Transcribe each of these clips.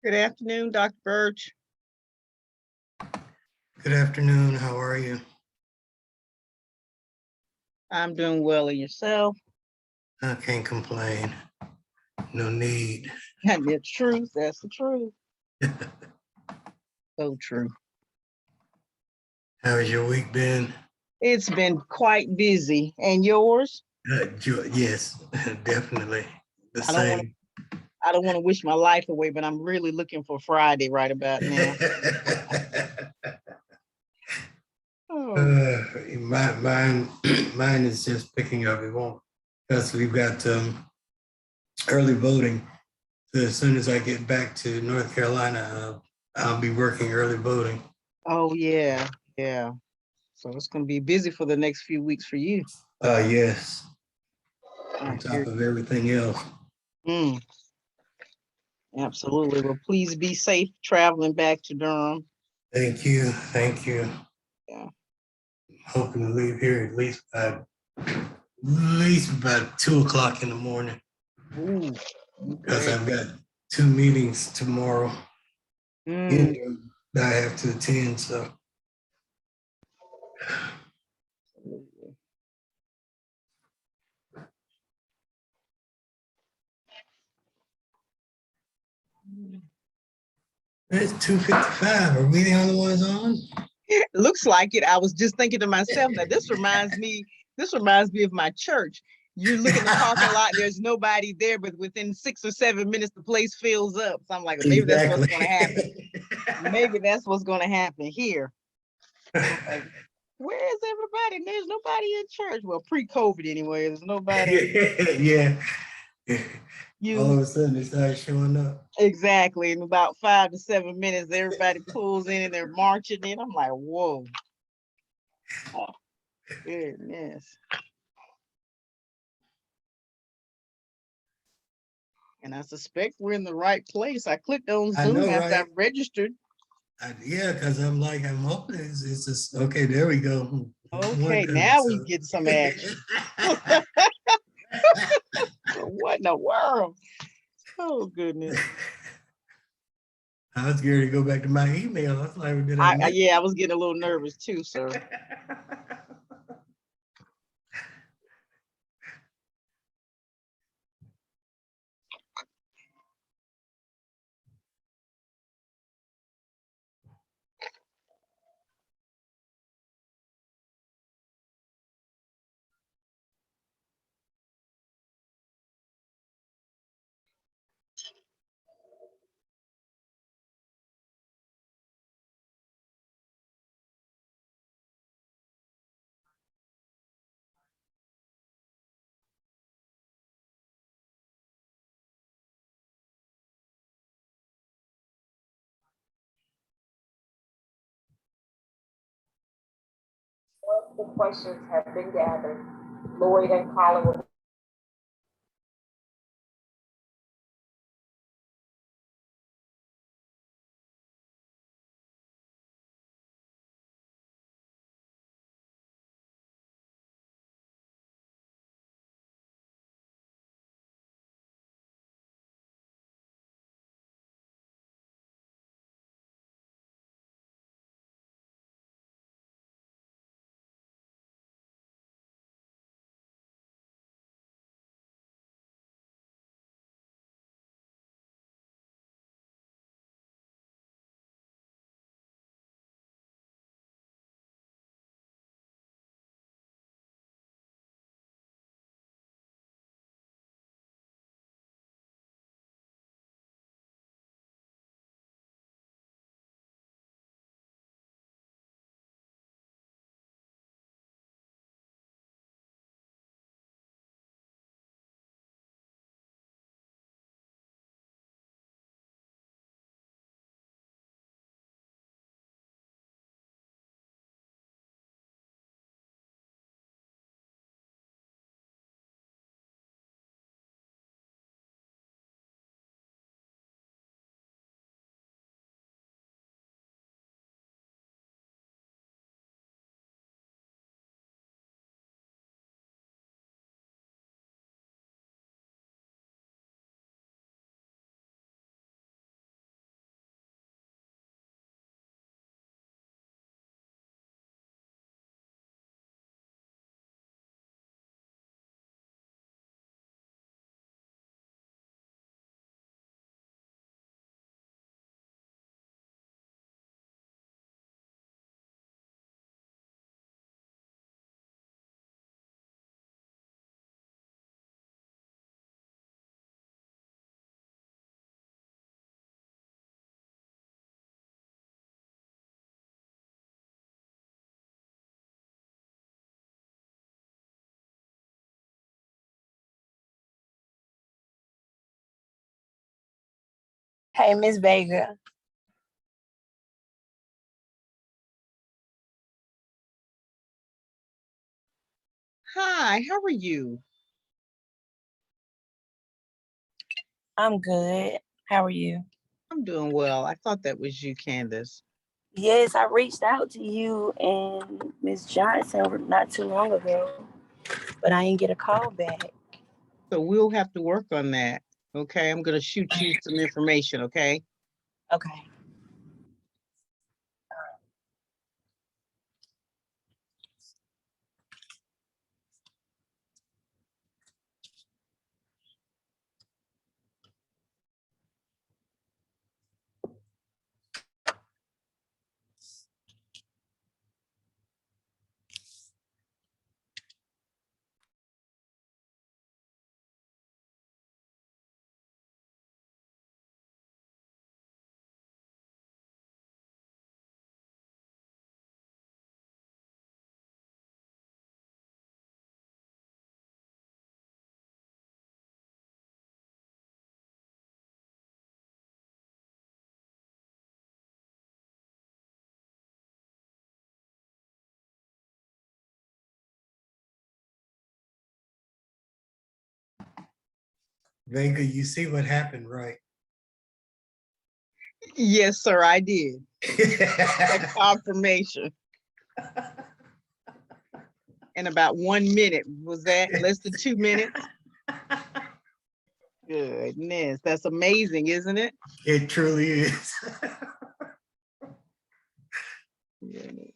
Good afternoon, Dr. Birch. Good afternoon. How are you? I'm doing well, and yourself? I can't complain. No need. And the truth, that's the truth. So true. How's your week been? It's been quite busy. And yours? Yes, definitely the I don't want same. I don't want to wish my life away, but I'm really looking for Friday right about now. Oh, Mine is just picking up. It won't because we've got early voting. So as soon as I get back to North Carolina, I'll be working early voting. oh yeah, yeah. So it's gonna be busy for the next few weeks for you. Yes, I on top hear of everything else. you. Absolutely. Well, please be safe traveling back to Durham. Thank you. Thank you. Yeah. Hoping to leave here at least about 2 o'clock in the morning Ooh, because okay. I've got 2 meetings tomorrow Mm. in that I have to attend. So it's 2:55. Are we the only ones on? Looks like it. I was just thinking to myself, now this reminds me of my church. You look in the parking lot, there's nobody there, but within 6 or 7 minutes, the place fills up. So I'm like, maybe that's what's Exactly. going to happen. Maybe that's what's going to happen here. Like, where is everybody? There's nobody in church. Well, pre-COVID anyway, there's nobody. Yeah. All You of a sudden, they start showing up. exactly in about 5 to 7 minutes, everybody pulls in and they're marching in. I'm like, whoa. Oh, goodness. And I suspect we're in the right place. I clicked on I Zoom know, after I right? registered. Yeah, because I'm hoping it's just okay. There we go. One Okay, coming. now we So get some action. What in the world? Oh goodness. I was scared to go back to my email. I was like, did I miss? Yeah, I was getting a little nervous too, sir. Once the questions have been gathered, Lloyd and Colin will Hey, Miss Vega. Hi, how are you? I'm good. How are you? I'm doing well. I thought that was you, Candace. Yes, I reached out to you and Miss Johnson not too long ago, but I didn't get a call back. So we'll have to work on that. Okay, I'm gonna shoot you some information, okay? Okay. Vega, you see what happened, right? Yes, sir, I did. That confirmation in about 1 minute. Was that less than 2 minutes? Goodness, that's amazing, isn't it? It truly is. Goodness.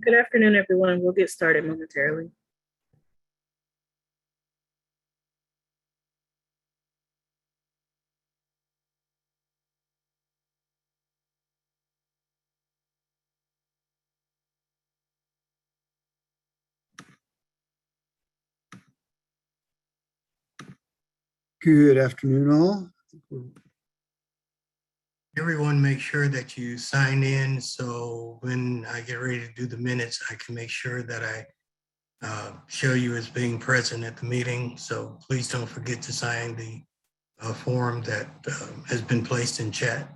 Good afternoon, everyone. We'll get started momentarily. Good afternoon, all. Everyone make sure that you sign in, so when I get ready to do the minutes, I can make sure that I show you as being present at the meeting. So please don't forget to sign the form that has been placed in chat.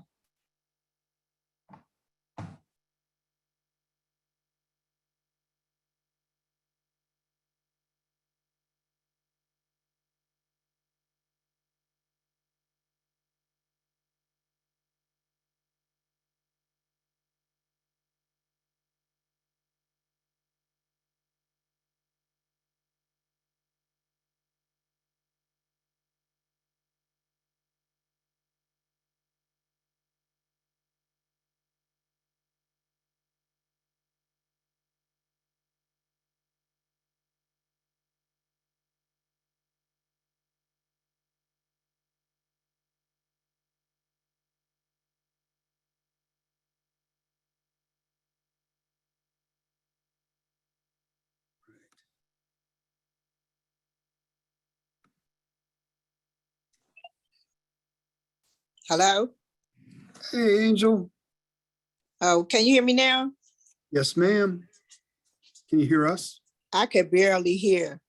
Hello? Hey, Angel. Oh, can you hear me now? Yes, ma'am. Can you hear us? I could barely hear.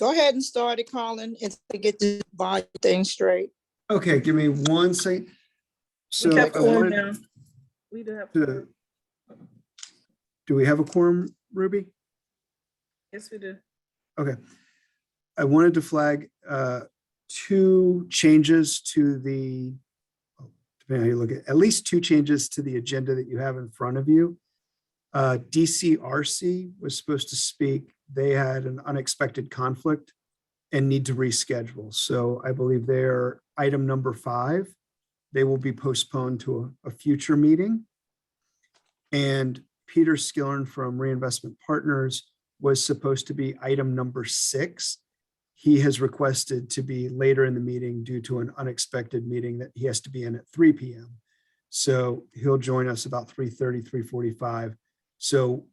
Go ahead and start it, Colin, and to get the volume thing straight. Okay, give me 1 second. So We have I quorum wanted now. We do have to, quorum. do we have a quorum, Ruby? Yes, we do. Okay. I wanted to flag 2 changes to the, depending on how you look at least 2 changes to the agenda that you have in front of you. DCRC was supposed to speak. They had an unexpected conflict and need to reschedule. So I believe they're item number 5. They will be postponed to a future meeting. And Peter Skillern from Reinvestment Partners was supposed to be item number 6. He has requested to be later in the meeting due to an unexpected meeting that he has to be in at 3 p.m. So he'll join us about 3:30, 3:45. So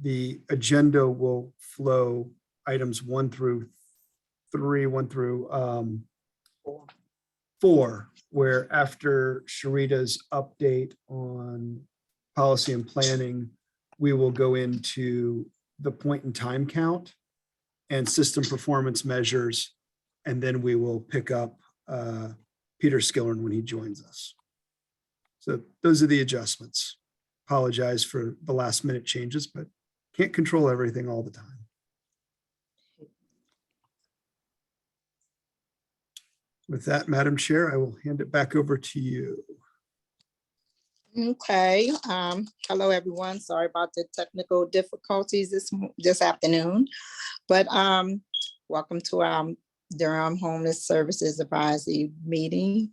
the agenda will flow items 1 through 3, 1 through 4, where after Sharita's update on policy and planning, we will go into the point in time count and system performance measures, and then we will pick up Peter Skillern when he joins us. So those are the adjustments. Apologize for the last minute changes, but can't control everything all the time. With that, Madam Chair, I will hand it back over to you. Okay. Hello, everyone. Sorry about the technical difficulties this afternoon, but welcome to our Durham Homeless Services Advisory meeting.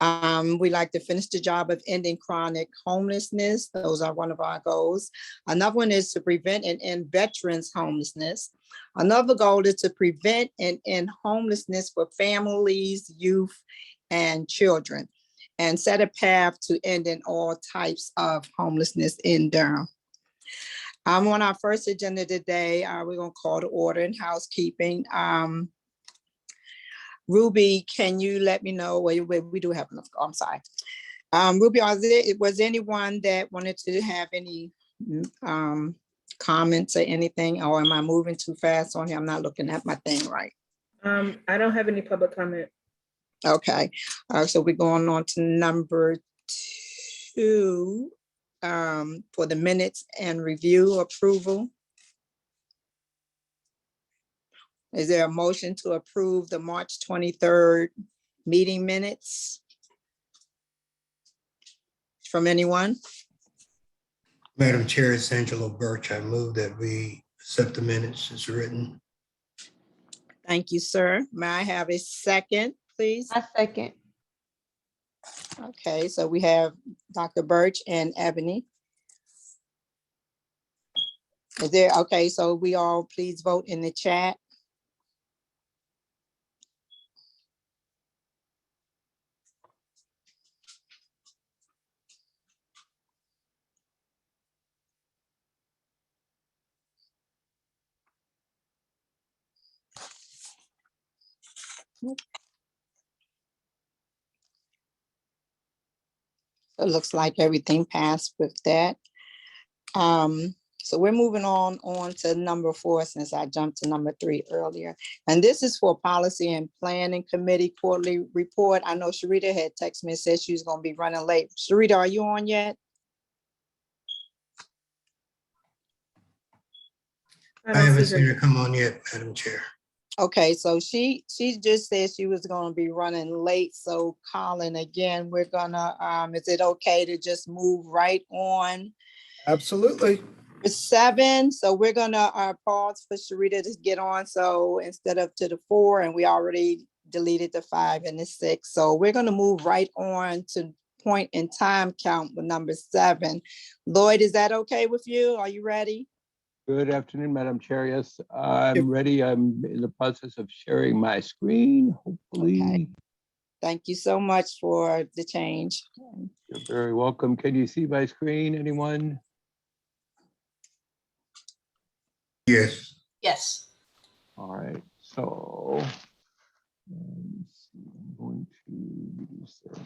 We like to finish the job of ending chronic homelessness. Those are one of our goals. Another one is to prevent and end veterans homelessness. Another goal is to prevent and end homelessness for families, youth, and children, and set a path to ending all types of homelessness in Durham. On our first agenda today, we're going to call to order in housekeeping. Ruby, can you let me know? We do have enough. I'm sorry. Ruby, was anyone that wanted to have any comments or anything, or am I moving too fast on here? I'm not looking at my thing right. I don't have any public comment. Okay, so we're going on to number 2 for the minutes and review approval. Is there a motion to approve the March 23rd meeting minutes from anyone? Madam Chair, it's Angelo Birch. I move that we accept the minutes as written. Thank you, sir. May I have a second, please? I second. Okay, so we have Dr. Birch and Ebony. Is there, okay, so we all please vote in the chat. It looks like everything passed with that. So we're moving on to number 4, since I jumped to number 3 earlier. And this is for Policy and Planning Committee Quarterly Report. I know Sharita had texted me and said she was gonna be running late. Sharita, are you on yet? I don't haven't see seen her come on yet, Madam Chair. Okay, so she just said she was gonna be running late. So Colin, again, we're gonna, is it okay to just move right on? Absolutely. 7, so we're gonna pause for Sharita to get on. So instead of to the 4, and we already deleted the 5 and the 6. So we're gonna move right on to point in time count with number 7. Lloyd, is that okay with you? Are you ready? Good afternoon, Madam Chair. Yes, I'm ready. I'm in the process of sharing my screen, hopefully. Okay. Thank you so much for the change. You're very welcome. Can you see my screen, anyone? Yes. Yes. All right, so let's see, I'm going to use this.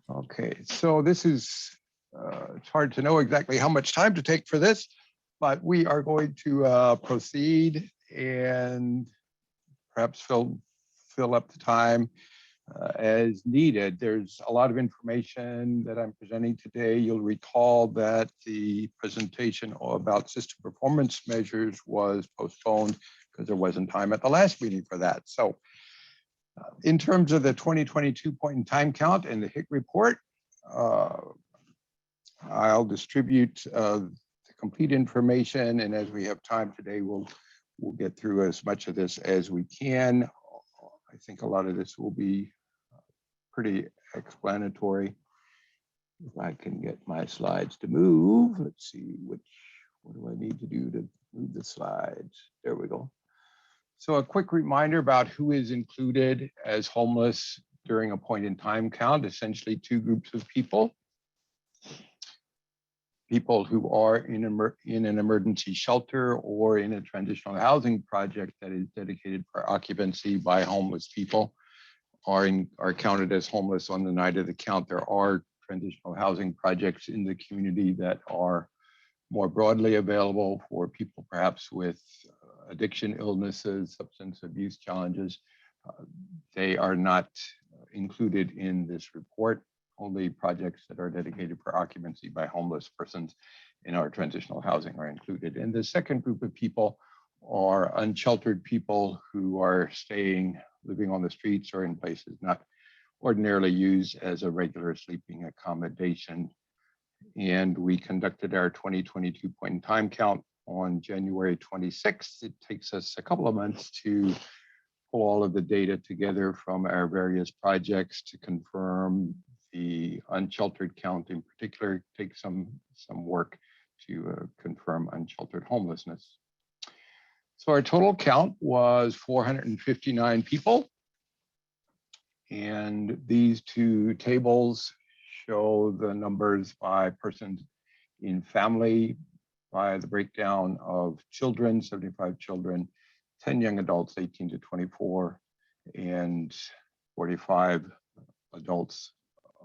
Okay, so this is, it's hard to know exactly how much time to take for this, but we are going to proceed and perhaps fill up the time as needed. There's a lot of information that I'm presenting today. You'll recall that the presentation about system performance measures was postponed because there wasn't time at the last meeting for that. So in terms of the 2022 point in time count and the HIC report, I'll distribute the complete information, and as we have time today, we'll get through as much of this as we can. I think a lot of this will be pretty explanatory. If I can get my slides to move, let's see what do I need to do to move the slides? There we go. So a quick reminder about who is included as homeless during a point in time count, essentially 2 groups of people. People who are in an emergency shelter or in a transitional housing project that is dedicated for occupancy by homeless people are counted as homeless on the night of the count. There are transitional housing projects in the community that are more broadly available for people perhaps with addiction illnesses, substance abuse challenges. They are not included in this report. Only projects that are dedicated for occupancy by homeless persons in our transitional housing are included. And the second group of people are unsheltered people who are living on the streets or in places not ordinarily used as a regular sleeping accommodation. And we conducted our 2022 point in time count on January 26th. It takes us a couple of months to pull all of the data together from our various projects to confirm the unsheltered count. In particular, takes some work to confirm unsheltered homelessness. So our total count was 459 people. And these 2 tables show the numbers by persons in family, by the breakdown of children, 75 children, 10 young adults, 18 to 24, and 45 adults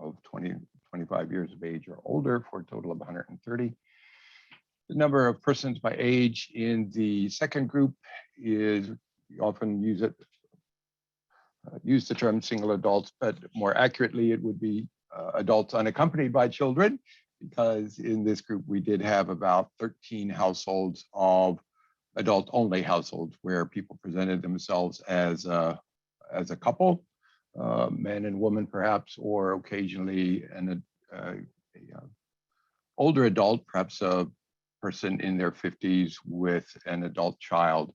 of 25 years of age or older, for a total of 130. The number of persons by age in the second group is, we often use the term single adults, but more accurately, it would be adults unaccompanied by children, because in this group, we did have about 13 households of adult-only households where people presented themselves as a couple, man and woman perhaps, or occasionally an older adult, perhaps a person in their 50s with an adult child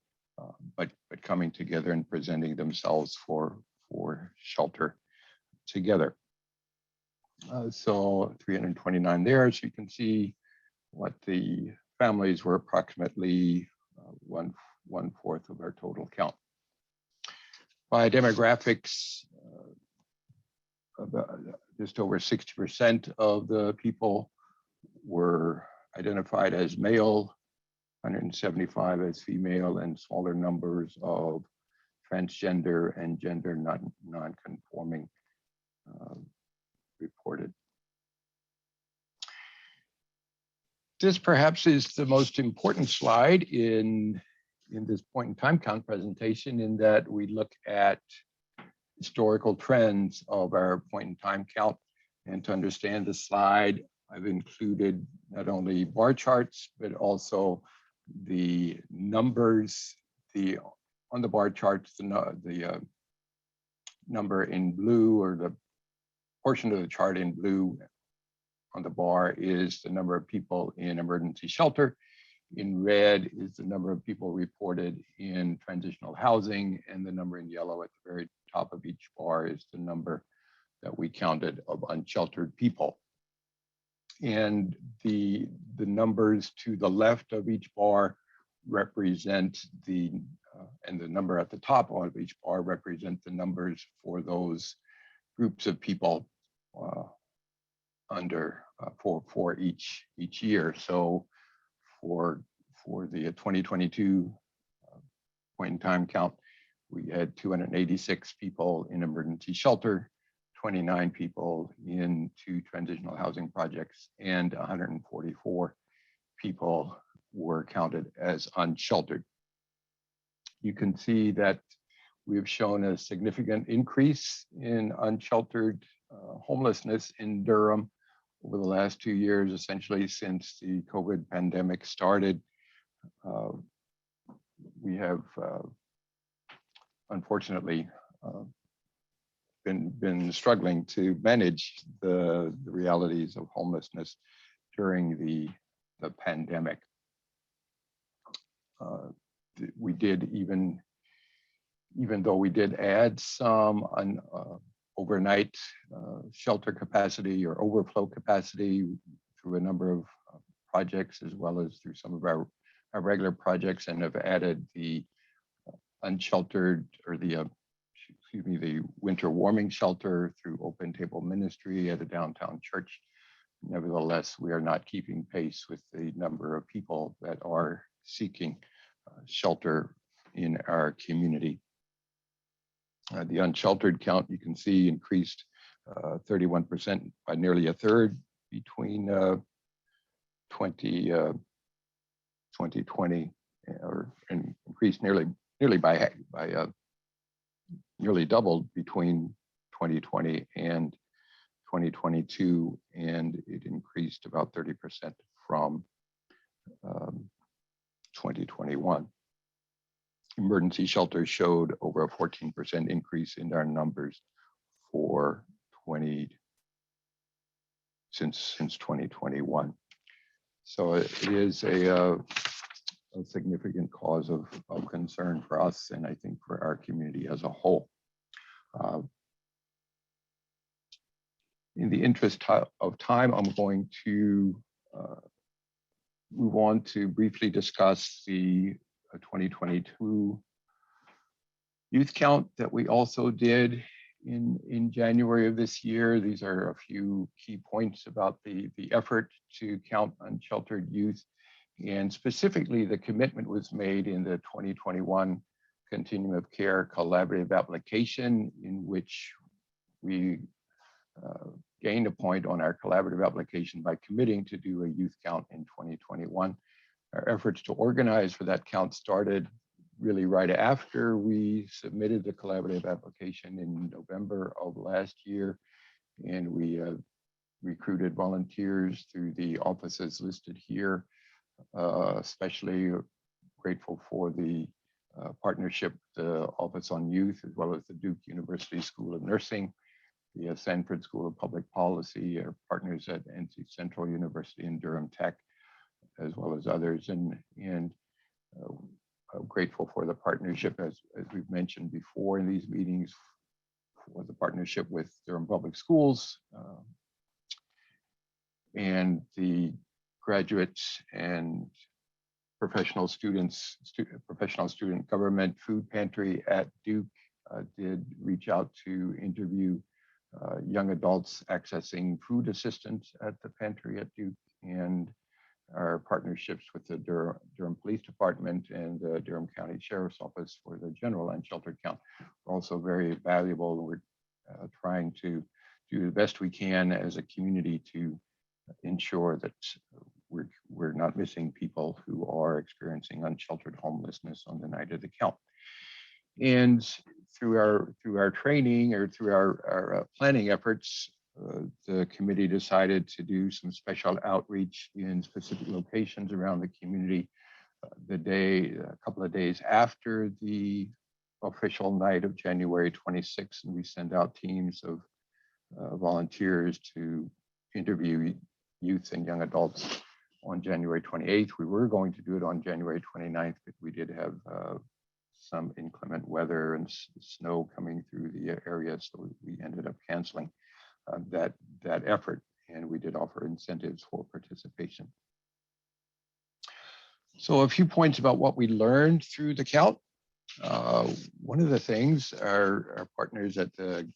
but coming together and presenting themselves for shelter together. So 329 there. So you can see what the families were, approximately one fourth of our total count. By demographics, just over 60% of the people were identified as male, 175 as female, and smaller numbers of transgender and gender non-conforming reported. This perhaps is the most important slide in this point in time count presentation, in that we look at historical trends of our point in time count. And to understand the slide, I've included not only bar charts, but also the numbers, on the bar charts, the number in blue, or the portion of the chart in blue on the bar, is the number of people in emergency shelter. In red is the number of people reported in transitional housing, and the number in yellow at the very top of each bar is the number that we counted of unsheltered people. And the numbers to the left of each bar represent and the number at the top of each bar represent the numbers for those groups of people for each year. So for the 2022 point in time count, we had 286 people in emergency shelter, 29 people in 2 transitional housing projects, and 144 people were counted as unsheltered. You can see that we've shown a significant increase in unsheltered homelessness in Durham over the last 2 years, essentially since the COVID pandemic started. We have unfortunately been struggling to manage the realities of homelessness during the pandemic. We did, even though we did add some overnight shelter capacity or overflow capacity through a number of projects, as well as through some of our regular projects, and have added the unsheltered, or the winter warming shelter through Open Table Ministry at a downtown church. Nevertheless, we are not keeping pace with the number of people that are seeking shelter in our community. The unsheltered count, you can see, increased 31%, by nearly a third between 2020, and increased nearly by nearly doubled between 2020 and 2022, and it increased about 30% from 2021. Emergency shelters showed over a 14% increase in our numbers since 2021. So it is a significant cause of concern for us, and I think for our community as a whole. In the interest of time, I'm going to move on to briefly discuss the 2022 youth count that we also did in January of this year. These are a few key points about the effort to count unsheltered youth. And specifically, the commitment was made in the 2021 Continuum of Care collaborative application, in which we gained a point on our collaborative application by committing to do a youth count in 2021. Our efforts to organize for that count started really right after we submitted the collaborative application in November of last year, and we recruited volunteers through the offices listed here. Especially grateful for the partnership, the Office on Youth, as well as the Duke University School of Nursing, the Sanford School of Public Policy, our partners at NC Central University and Durham Tech, as well as others. And grateful for the partnership, as we've mentioned before in these meetings, for the partnership with Durham Public Schools and the graduates and professional students, professional student government food pantry at Duke did reach out to interview young adults accessing food assistance at the pantry at Duke, and our partnerships with the Durham Police Department and the Durham County Sheriff's Office for the general unsheltered count are also very valuable. We're trying to do the best we can as a community to ensure that we're not missing people who are experiencing unsheltered homelessness on the night of the count. And through our training or through our planning efforts, the committee decided to do some special outreach in specific locations around the community a couple of days after the official night of January 26th. And we send out teams of volunteers to interview youth and young adults on January 28th. We were going to do it on January 29th, but we did have some inclement weather and snow coming through the area, so we ended up canceling that effort, and we did offer incentives for participation. So a few points about what we learned through the count. One of the things our partners at the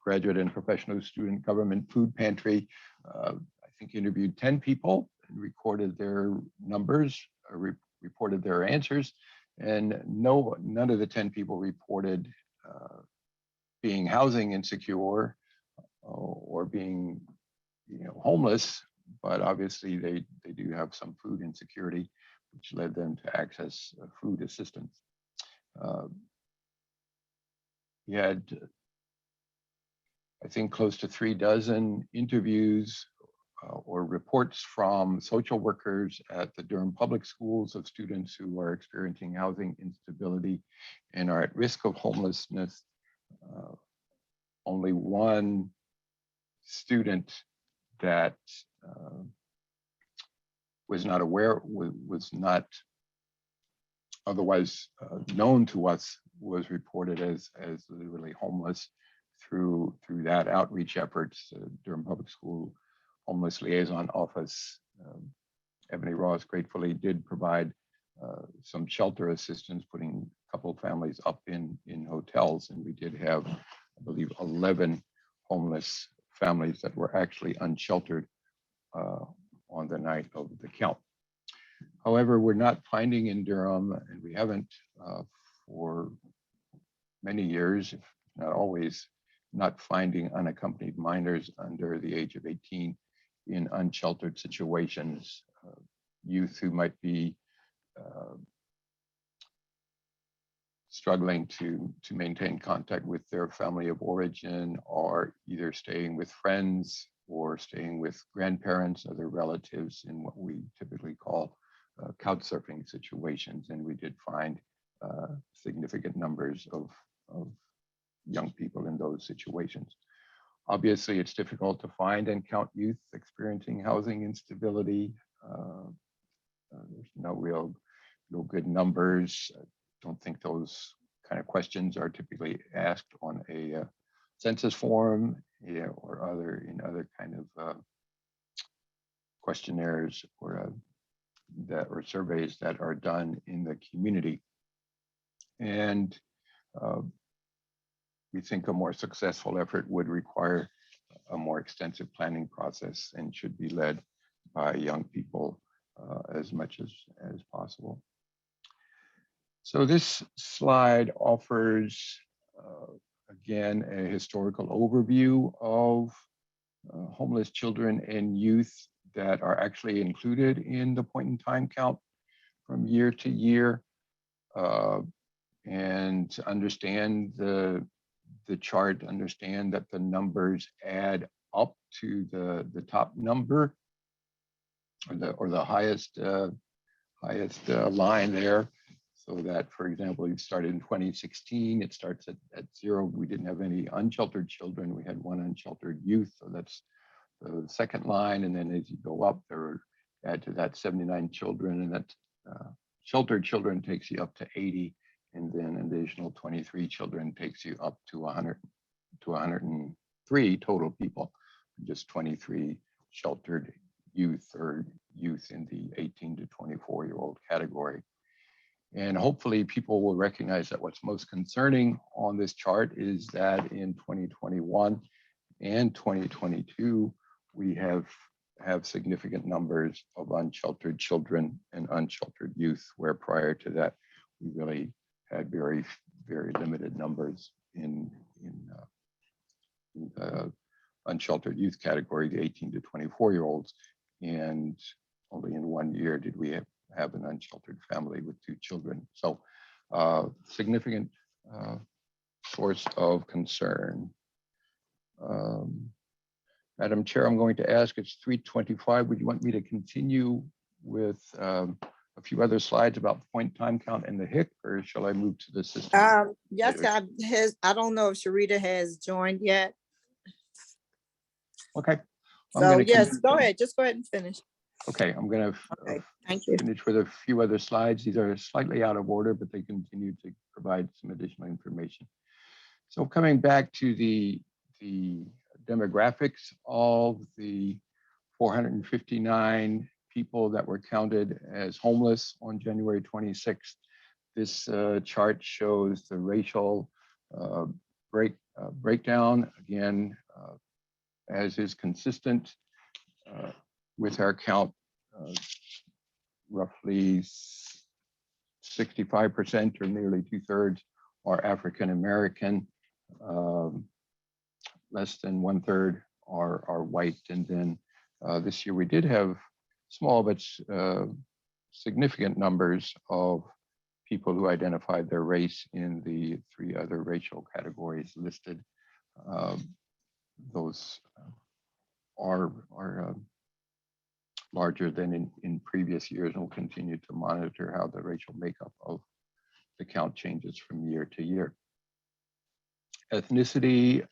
Graduate and Professional Student Government Food Pantry, I think interviewed 10 people and recorded their numbers, reported their answers, and none of the 10 people reported being housing insecure or being homeless, but obviously they do have some food insecurity, which led them to access food assistance. We had, I think, close to 36 interviews or reports from social workers at the Durham Public Schools of students who are experiencing housing instability and are at risk of homelessness. Only one student that was not aware, was not otherwise known to us, was reported as literally homeless through that outreach efforts. Durham Public School Homeless Liaison Office, Ebony Ross gratefully did provide some shelter assistance, putting a couple of families up in hotels, and we did have, I believe, 11 homeless families that were actually unsheltered on the night of the count. However, we're not finding in Durham, and we haven't for many years, if not always, not finding unaccompanied minors under the age of 18 in unsheltered situations, youth who might be struggling to maintain contact with their family of origin, or either staying with friends or staying with grandparents, other relatives, in what we typically call couch surfing situations. And we did find significant numbers of young people in those situations. Obviously, it's difficult to find and count youth experiencing housing instability. There's no real good numbers. I don't think those kind of questions are typically asked on a census form, or in other kind of questionnaires or surveys that are done in the community. And we think a more successful effort would require a more extensive planning process and should be led by young people as much as possible. So this slide offers, again, a historical overview of homeless children and youth that are actually included in the point in time count from year to year. And to understand the chart, understand that the numbers add up to the top number, or the highest line there. So that, for example, it started in 2016, it starts at 0. We didn't have any unsheltered children. We had 1 unsheltered youth. So that's the second line. And then as you go up, add to that 79 children, and that sheltered children takes you up to 80, and then an additional 23 children takes you up to 100 to 103 total people, just 23 sheltered youth or youth in the 18 to 24-year-old category. And hopefully people will recognize that what's most concerning on this chart is that in 2021 and 2022, we have significant numbers of unsheltered children and unsheltered youth, where prior to that, we really had very, very limited numbers in unsheltered youth category, the 18 to 24-year-olds. And only in 1 year did we have an unsheltered family with 2 children. So significant source of concern. Madam Chair, I'm going to ask, it's 3:25. Would you want me to continue with a few other slides about point, time, count, and the HIC, or shall I move to the system? Yes, I don't know if Sharita has joined yet. Okay. I'm So gonna yes, go ahead. Just go ahead and finish. Okay, I'm going to Okay, thank you. finish with a few other slides. These are slightly out of order, but they continue to provide some additional information. So coming back to the demographics of the 459 people that were counted as homeless on January 26th, this chart shows the racial breakdown, again, as is consistent with our count. Roughly 65% or nearly 2/3 are African American. Less than 1/3 are white. And then this year we did have small but significant numbers of people who identified their race in the 3 other racial categories listed. Those are larger than in previous years, and we'll continue to monitor how the racial makeup of the count changes from year to year. Ethnicity,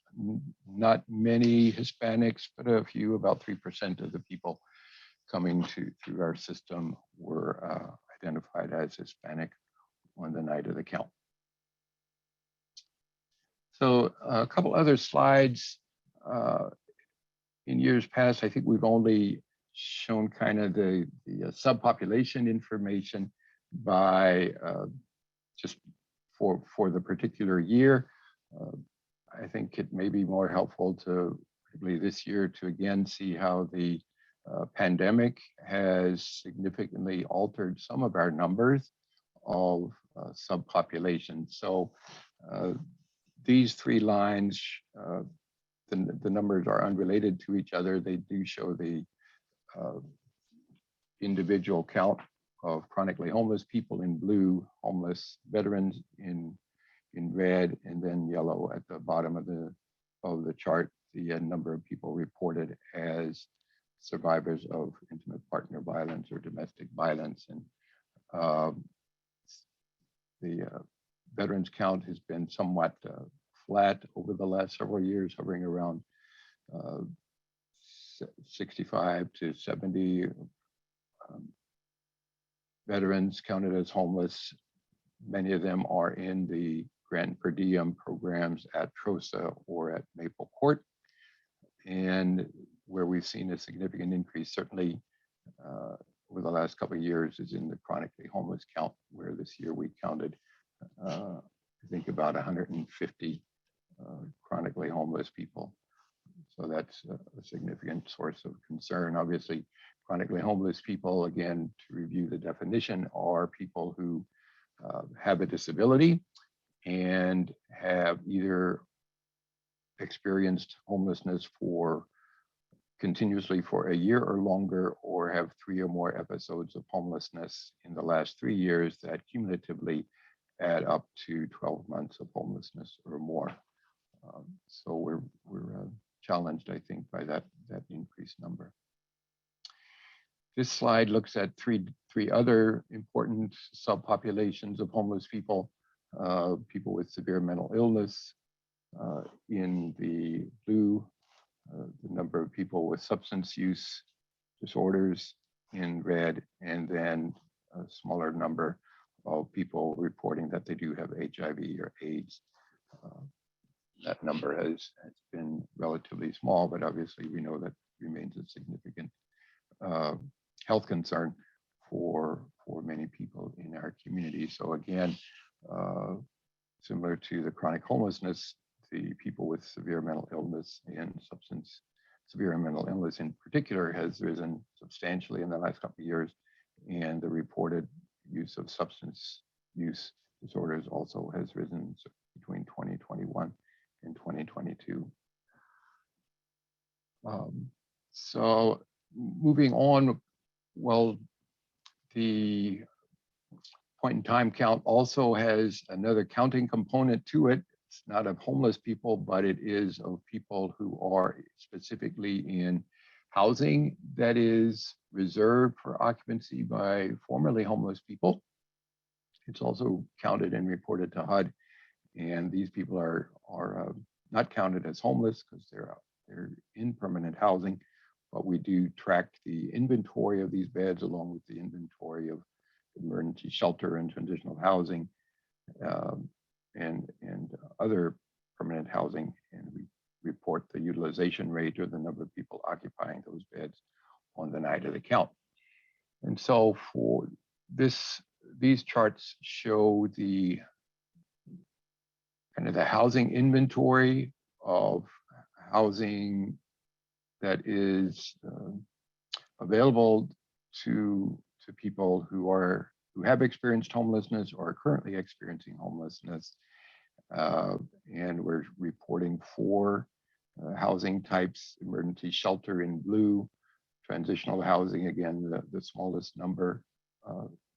not many Hispanics, but a few, about 3% of the people coming through our system were identified as Hispanic on the night of the count. So a couple other slides. In years past, I think we've only shown kind of the subpopulation information by just for the particular year. I think it may be more helpful to particularly this year to again see how the pandemic has significantly altered some of our numbers of subpopulations. So these 3 lines, the numbers are unrelated to each other. They do show the individual count of chronically homeless people in blue, homeless veterans in red, and then yellow at the bottom of the chart, the number of people reported as survivors of intimate partner violence or domestic violence. And the veterans count has been somewhat flat over the last several years, hovering around 65 to 70 veterans counted as homeless. Many of them are in the grant per diem programs at TROSA or at Maple Court. And where we've seen a significant increase, certainly over the last couple of years, is in the chronically homeless count, where this year we counted, I think, about 150 chronically homeless people. So that's a significant source of concern. Obviously, chronically homeless people, again, to review the definition, are people who have a disability and have either experienced homelessness continuously for a year or longer, or have 3 or more episodes of homelessness in the last 3 years that cumulatively add up to 12 months of homelessness or more. So we're challenged, I think, by that increased number. This slide looks at three other important subpopulations of homeless people. People with severe mental illness, in the blue, the number of people with substance use disorders in red, and then a smaller number of people reporting that they do have HIV or AIDS. That number has been relatively small, but obviously we know that remains a significant health concern for many people in our community. So again, similar to the chronic homelessness, the people with severe mental illness and severe mental illness in particular has risen substantially in the last couple of years, and the reported use of substance use disorders also has risen between 2021 and 2022. So moving on, well, the point in time count also has another counting component to it. It's not of homeless people, but it is of people who are specifically in housing that is reserved for occupancy by formerly homeless people. It's also counted and reported to HUD, and these people are not counted as homeless because they're in permanent housing, but we do track the inventory of these beds along with the inventory of emergency shelter and transitional housing and other permanent housing, and we report the utilization rate or the number of people occupying those beds on the night of the count. And so for these charts show the kind of the housing inventory of housing that is available to people who have experienced homelessness or are currently experiencing homelessness. And we're reporting 4 housing types: emergency shelter in blue, transitional housing, again, the smallest number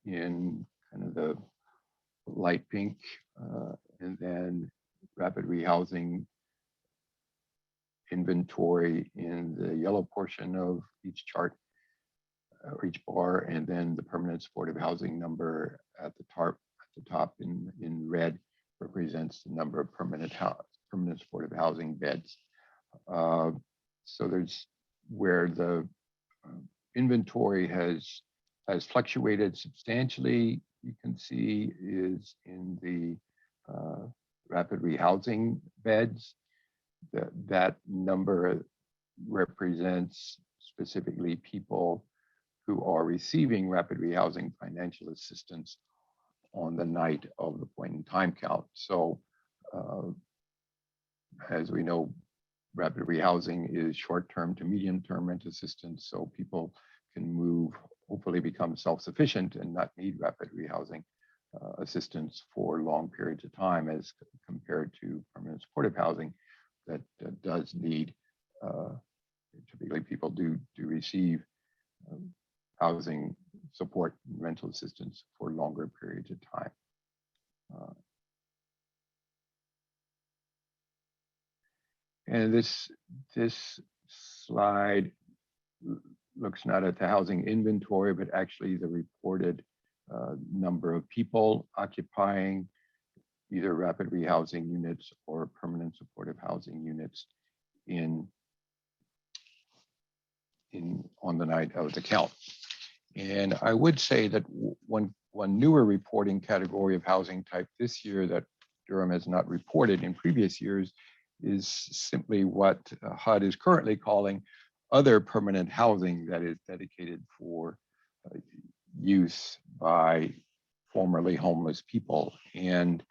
in kind of the light pink, and then rapid rehousing inventory in the yellow portion of each chart or each bar, and then the permanent supportive housing number at the top in red represents the number of permanent supportive housing beds. So there's where the inventory has fluctuated substantially, you can see, is in the rapid rehousing beds. That number represents specifically people who are receiving rapid rehousing financial assistance on the night of the point in time count. So as we know, rapid rehousing is short-term to medium-term rent assistance, so people can move, hopefully become self-sufficient and not need rapid rehousing assistance for long periods of time as compared to permanent supportive housing that does need, typically people do receive housing support and rental assistance for longer periods of time. And this slide looks not at the housing inventory, but actually the reported number of people occupying either rapid rehousing units or permanent supportive housing units on the night of the count. And I would say that one newer reporting category of housing type this year that Durham has not reported in previous years is simply what HUD is currently calling other permanent housing that is dedicated for use by formerly homeless people. And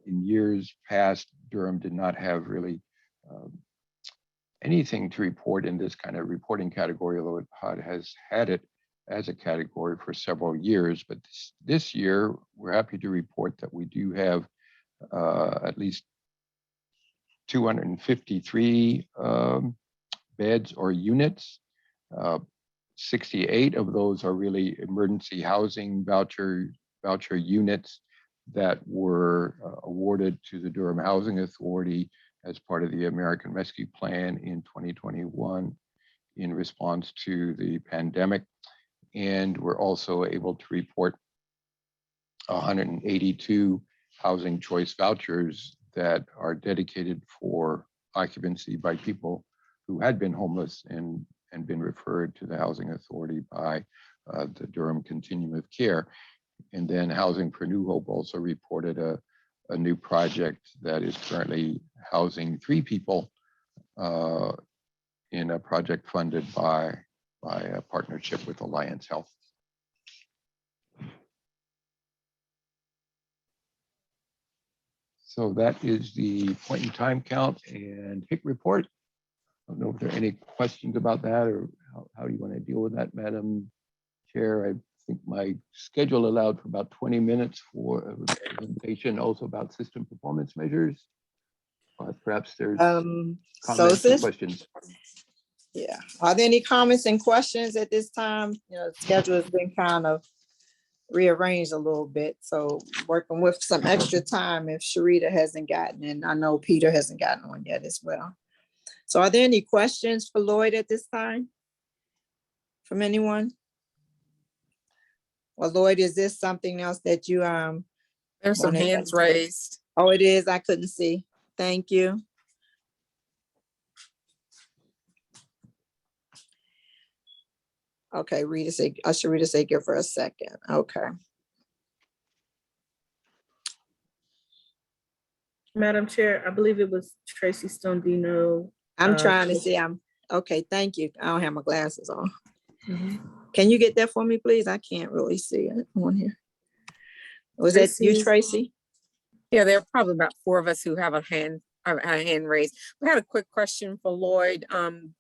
in years past, Durham did not have really anything to report in this kind of reporting category, although HUD has had it as a category for several years. But this year, we're happy to report that we do have at least 253 beds or units. 68 of those are really emergency housing voucher units that were awarded to the Durham Housing Authority as part of the American Rescue Plan in 2021 in response to the pandemic. And we're also able to report 182 housing choice vouchers that are dedicated for occupancy by people who had been homeless and been referred to the Housing Authority by the Durham Continuum of Care. And then Housing for New Hope also reported a new project that is currently housing 3 people in a project funded by a partnership with Alliance Health. So that is the point in time count and HIC report. I don't know if there are any questions about that, or how do you want to deal with that, Madam Chair? I think my schedule allowed for about 20 minutes for a presentation also about system performance measures. But perhaps there's So comments and sis, questions. yeah. Are there any comments and questions at this time? You know, the schedule has been kind of rearranged a little bit. So working with some extra time if Sharita hasn't gotten, and I know Peter hasn't gotten one yet as well. So are there any questions for Lloyd at this time? From anyone? Well, Lloyd, is this something else that you, There's some wanted- hands raised. oh, it is, I couldn't see. Thank you. Okay, Rita say, I should Rita say, give her a second. Okay. Madam Chair, I believe it was Tracy Stondino. I'm trying to see, okay, thank you. I don't have my glasses on. Mhm. Can you get that for me, please? I can't really see it on here. Was that you, Tracy? Tracy? Yeah, there are probably about 4 of us who have a hand raised. We had a quick question for Lloyd.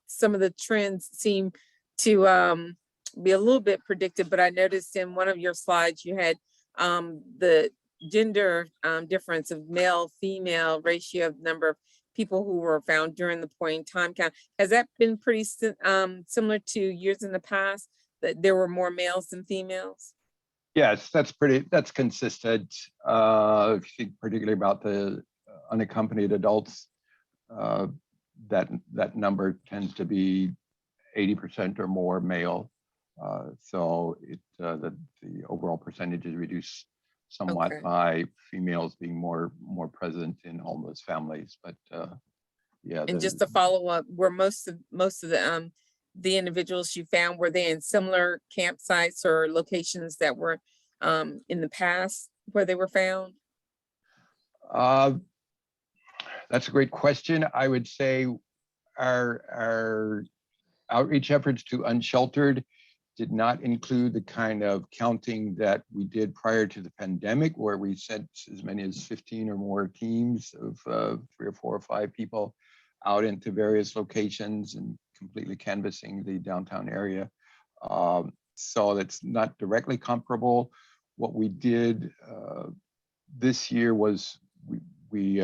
Some of the trends seem to be a little bit predicted, but I noticed in one of your slides you had the gender difference of male female ratio of number of people who were found during the point in time count. Has that been pretty similar to years in the past, that there were more males than females? Yes, that's consistent. If you think particularly about the unaccompanied adults, that number tends to be 80% or more male. So the overall percentage is reduced somewhat Okay. by females being more present in homeless families. But yeah. And just to follow up, were most of the individuals you found, were they in similar campsites or locations that were in the past where they were found? That's a great question. I would say our outreach efforts to unsheltered did not include the kind of counting that we did prior to the pandemic, where we sent as many as 15 or more teams of 3 or 4 or 5 people out into various locations and completely canvassing the downtown area. So that's not directly comparable. What we did this year was we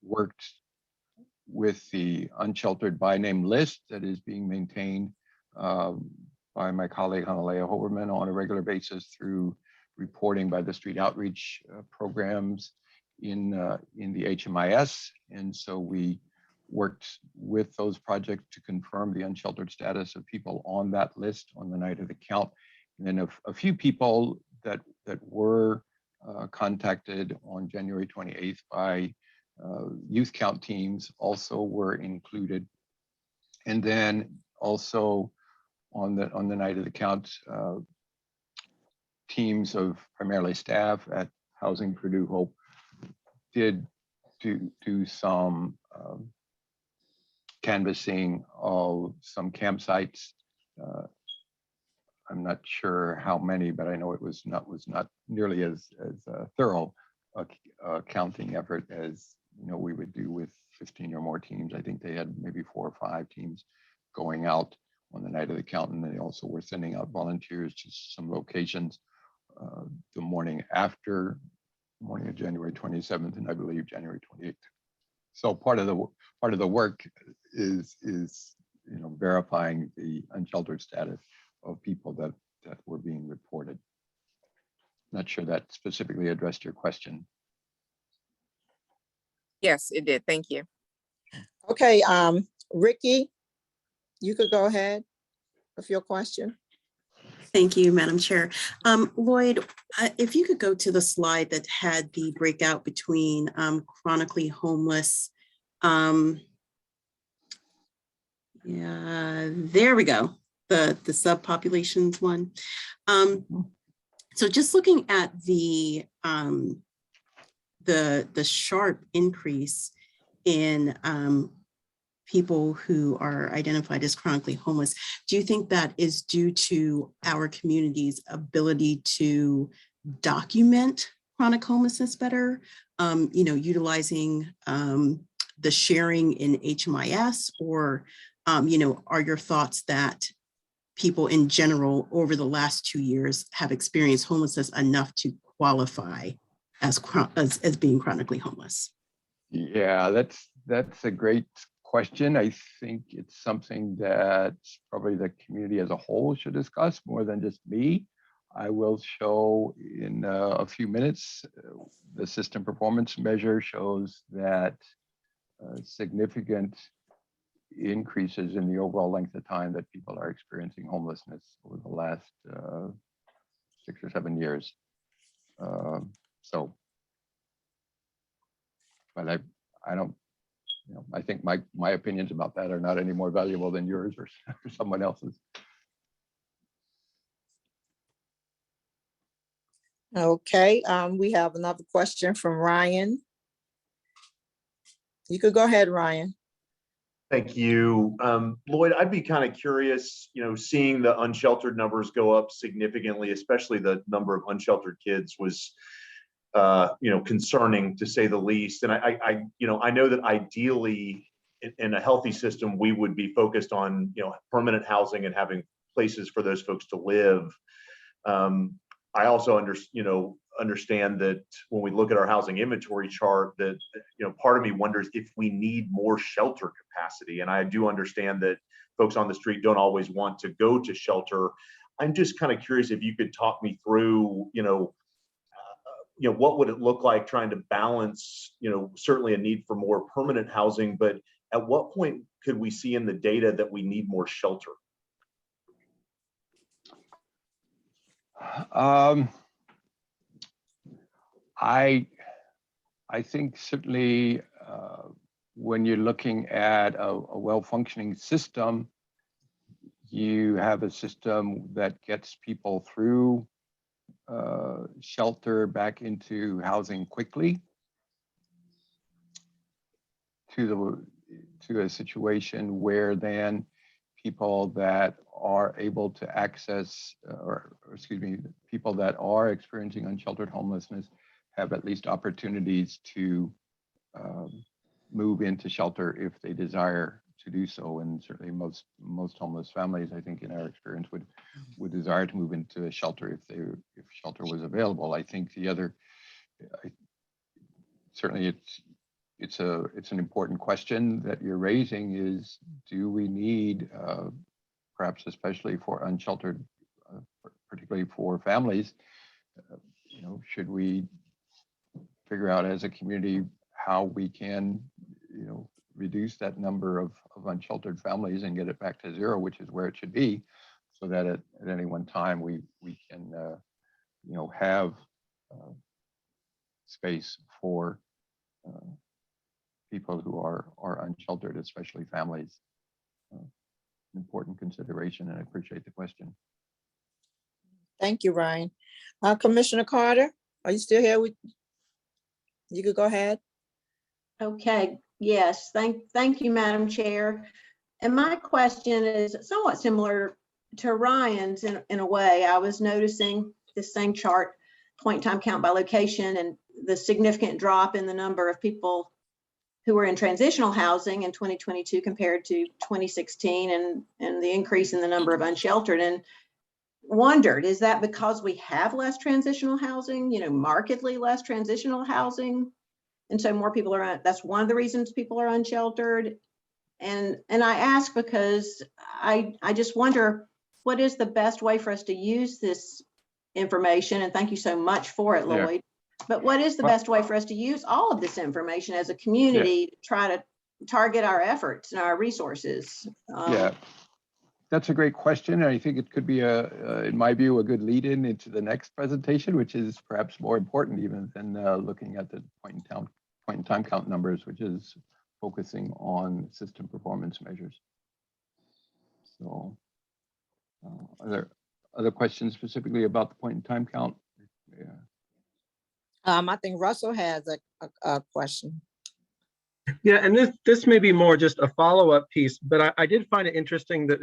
worked with the unsheltered by name list that is being maintained by my colleague Hanalea Hoberman on a regular basis through reporting by the street outreach programs in the HMIS. And so we worked with those projects to confirm the unsheltered status of people on that list on the night of the count. And then a few people that were contacted on January 28th by youth count teams also were included. And then also on the night of the count, teams of primarily staff at Housing for New Hope did do some canvassing of some campsites. I'm not sure how many, but I know it was not nearly as thorough a counting effort as we would do with 15 or more teams. I think they had maybe 4 or 5 teams going out on the night of the count, and they also were sending out volunteers to some locations the morning after, morning of January 27th, and I believe January 28th. So part of the work is verifying the unsheltered status of people that were being reported. Not sure that specifically addressed your question. Yes, it did. Thank you. Okay, Ricky, you could go ahead with your question. Thank you, Madam Chair. Lloyd, if you could go to the slide that had the breakout between chronically homeless. Yeah, there we go. The subpopulations one. So just looking at the sharp increase in people who are identified as chronically homeless, do you think that is due to our community's ability to document chronic homelessness better, utilizing the sharing in HMIS, or, are your thoughts that people in general over the last 2 years have experienced homelessness enough to qualify as being chronically homeless? Yeah, that's a great question. I think it's something that probably the community as a whole should discuss more than just me. I will show in a few minutes, the system performance measure shows that significant increases in the overall length of time that people are experiencing homelessness over the last 6 or 7 years. But I don't, I think my opinions about that are not any more valuable than yours or someone else's. Okay, we have another question from Ryan. You could go ahead, Ryan. Thank you. Lloyd, I'd be kind of curious, seeing the unsheltered numbers go up significantly, especially the number of unsheltered kids was, concerning to say the least. And I know that ideally in a healthy system, we would be focused on, permanent housing and having places for those folks to live. I also understand that when we look at our housing inventory chart that, part of me wonders if we need more shelter capacity. And I do understand that folks on the street don't always want to go to shelter. I'm just kind of curious if you could talk me through, what would it look like trying to balance, certainly a need for more permanent housing, but at what point could we see in the data that we need more shelter? I think certainly when you're looking at a well-functioning system, you have a system that gets people through shelter back into housing quickly to a situation where then people that are able to access, people that are experiencing unsheltered homelessness have at least opportunities to move into shelter if they desire to do so. And certainly most homeless families, I think in our experience, would desire to move into a shelter if shelter was available. I think the other, certainly it's an important question that you're raising is, do we need, perhaps especially for unsheltered, particularly for families, should we figure out as a community how we can, reduce that number of unsheltered families and get it back to zero, which is where it should be, so that at any one time we can, have space for people who are unsheltered, especially families. Important consideration, and I appreciate the question. Thank you, Ryan. Commissioner Carter, are you still here? You could go ahead. Okay, yes, thank you, Madam Chair. And my question is somewhat similar to Ryan's in a way. I was noticing this same chart, point in time count by location, and the significant drop in the number of people who were in transitional housing in 2022 compared to 2016, and the increase in the number of unsheltered, and wondered, is that because we have less transitional housing, markedly less transitional housing? And so more people are, that's one of the reasons people are unsheltered. And I ask because I just wonder, what is the best way for us to use this information? And thank you so much for it, Lloyd. Yeah. But what is the best way for us to use all of this information as a community to try to target our efforts and our resources? That's a great question. And I think it could be in my view, a good lead in into the next presentation, which is perhaps more important even than looking at the point in time count numbers, which is focusing on system performance measures. So are there other questions specifically about the point in time count Yeah. I think Russell has a question. Yeah, and this may be more just a follow-up piece, but I did find it interesting that,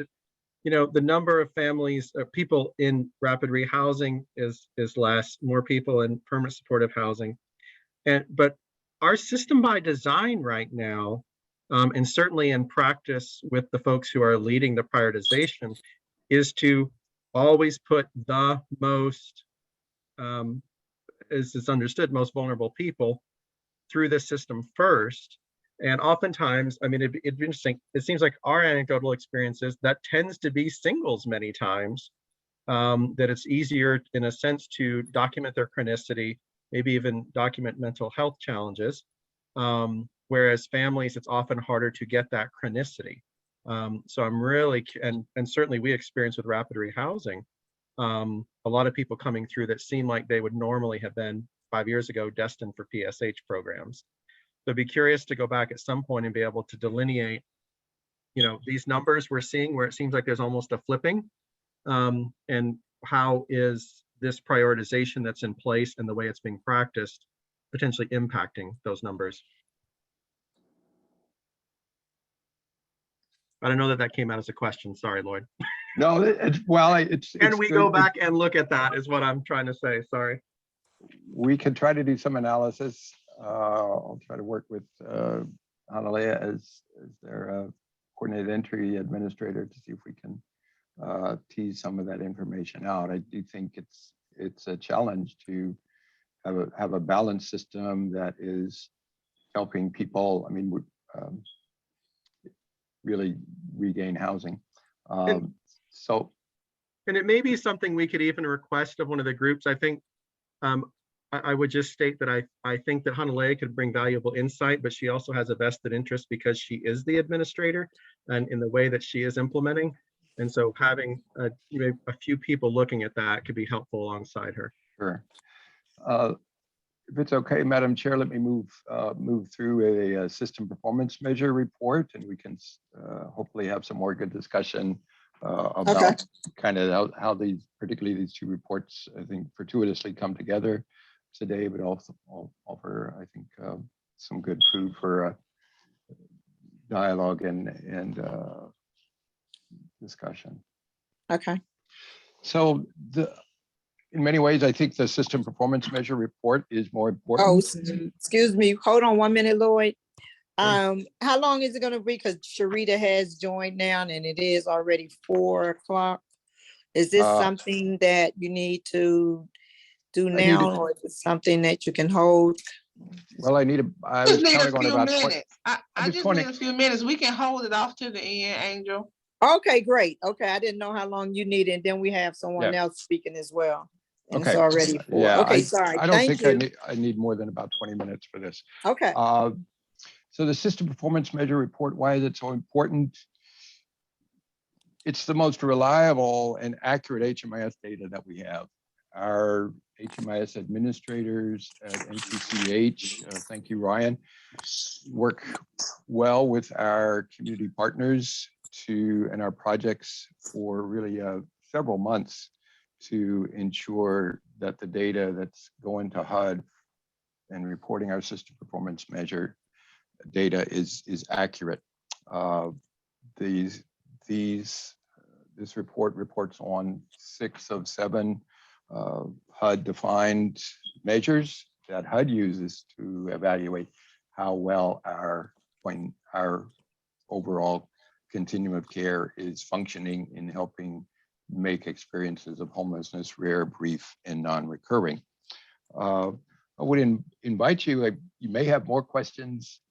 you know, the number of families, people in rapid rehousing is less, more people in permanent supportive housing. But our system by design right now, and certainly in practice with the folks who are leading the prioritization, is to always put the most, as it's understood, most vulnerable people through the system first. And oftentimes, I mean, it'd be interesting. It seems like our anecdotal experiences, that tends to be singles many times, that it's easier in a sense to document their chronicity, maybe even document mental health challenges. Whereas families, it's often harder to get that chronicity. So I'm really, and certainly we experience with rapid rehousing, a lot of people coming through that seem like they would normally have been 5 years ago destined for PSH programs. So I'd be curious to go back at some point and be able to delineate, you know, these numbers we're seeing where it seems like there's almost a flipping, and how is this prioritization that's in place and the way it's being practiced potentially impacting those numbers. I don't know that came out as a question. Sorry, Lloyd. No, it's. Can we go back and look at that is what I'm trying to say. Sorry. We can try to do some analysis. I'll try to work with Analea as their coordinated entry administrator to see if we can tease some of that information out. I do think it's a challenge to have a balanced system that is helping people. I mean, really regain housing. And it may be something we could even request of one of the groups. I think I would just state that I think that Hanalea could bring valuable insight, but she also has a vested interest because she is the administrator and in the way that she is implementing. And so having a few people looking at that could be helpful alongside her. Sure. If it's okay, Madam Chair, let me move through a system performance measure report, and we can hopefully have some more good discussion about kind of how these, particularly these two reports, I think fortuitously come together today, but also offer, I think, some good food for dialogue and discussion. Okay. So in many ways, I think the system performance measure report is more important. Oh, excuse me. Hold on 1 minute, Lloyd. How long is it going to be? Because Sharita has joined now and it is already 4 o'clock. Is this something that you need to do now, or is it something that you can hold? Well, I was counting on about 20. I just need a few minutes. We can hold it off to the end, Angel. Okay, great. Okay, I didn't know how long you needed. And then we have someone else speaking as well. And it's already 4. Yeah, okay, sorry. I don't think I need more than about 20 minutes for this. Okay. So the system performance measure report, why is it so important? It's the most reliable and accurate HMIS data that we have. Our HMIS administrators at NCCH, thank you, Ryan, work well with our community partners and our projects for really several months to ensure that the data that's going to HUD and reporting our system performance measure data is accurate. This report reports on 6 of 7 HUD defined measures that HUD uses to evaluate how well our overall continuum of care is functioning in helping make experiences of homelessness rare, brief, and non-recurring. I would invite you, you may have more questions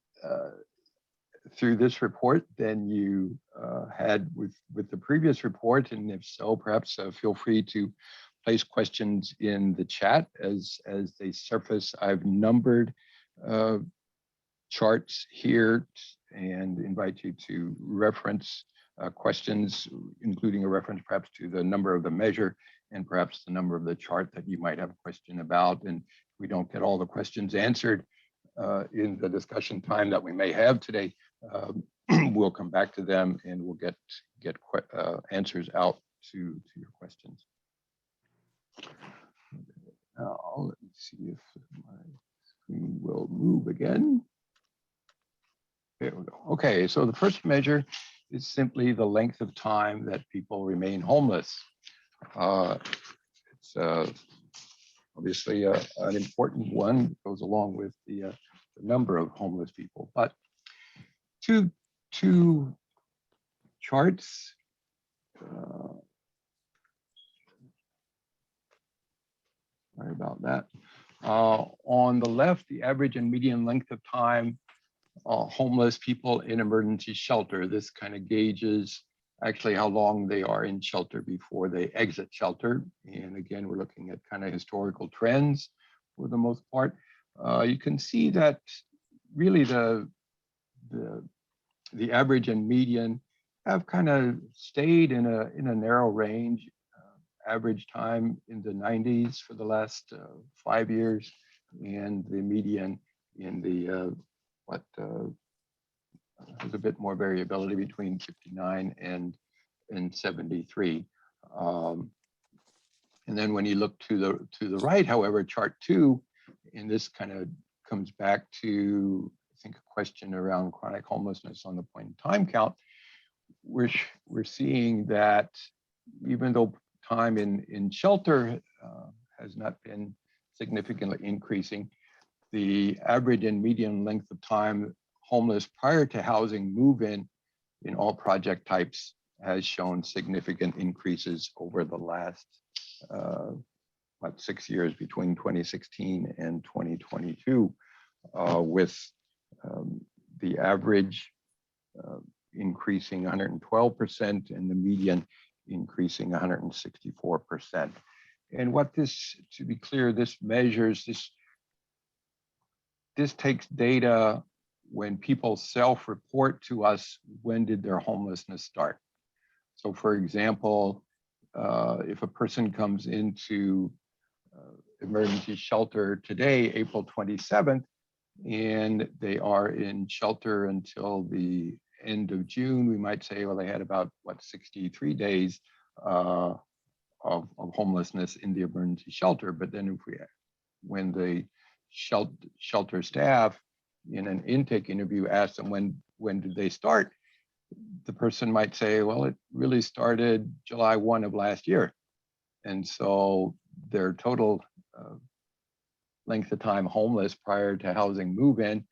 through this report than you had with the previous report, and if so, perhaps feel free to place questions in the chat as they surface. I've numbered charts here and invite you to reference questions, including a reference perhaps to the number of the measure and perhaps the number of the chart that you might have a question about. And if we don't get all the questions answered in the discussion time that we may have today, we'll come back to them and we'll get answers out to your questions. see if my screen will move again. There we go. Okay, so the first measure is simply the length of time that people remain homeless. It's obviously an important one that goes along with the number of homeless people. But two charts. Sorry about that. On the left, the average and median length of time homeless people in emergency shelter. This kind of gauges actually how long they are in shelter before they exit shelter. And again, we're looking at kind of historical trends for the most part. You can see that really the average and median have kind of stayed in a narrow range. Average time in the 90s for the last 5 years, and the median in the there's a bit more variability between 59 and 73. And then when you look to the right, however, chart 2, and this kind of comes back to, I think, a question around chronic homelessness on the point in time count. We're seeing that even though time in shelter has not been significantly increasing, the average and median length of time homeless prior to housing move-in in all project types has shown significant increases over the last 6 years between 2016 and 2022, with the average increasing 112% and the median increasing 164%. And what this, to be clear, this measures, this takes data when people self-report to us, when did their homelessness start? So for example, if a person comes into emergency shelter today, April 27th, and they are in shelter until the end of June, we might say, well, they had about 63 days of homelessness in the emergency shelter. But then when the shelter staff in an intake interview asked them when did they start, the person might say, well, it really started July 1 of last year. And so their total length of time homeless prior to housing move-in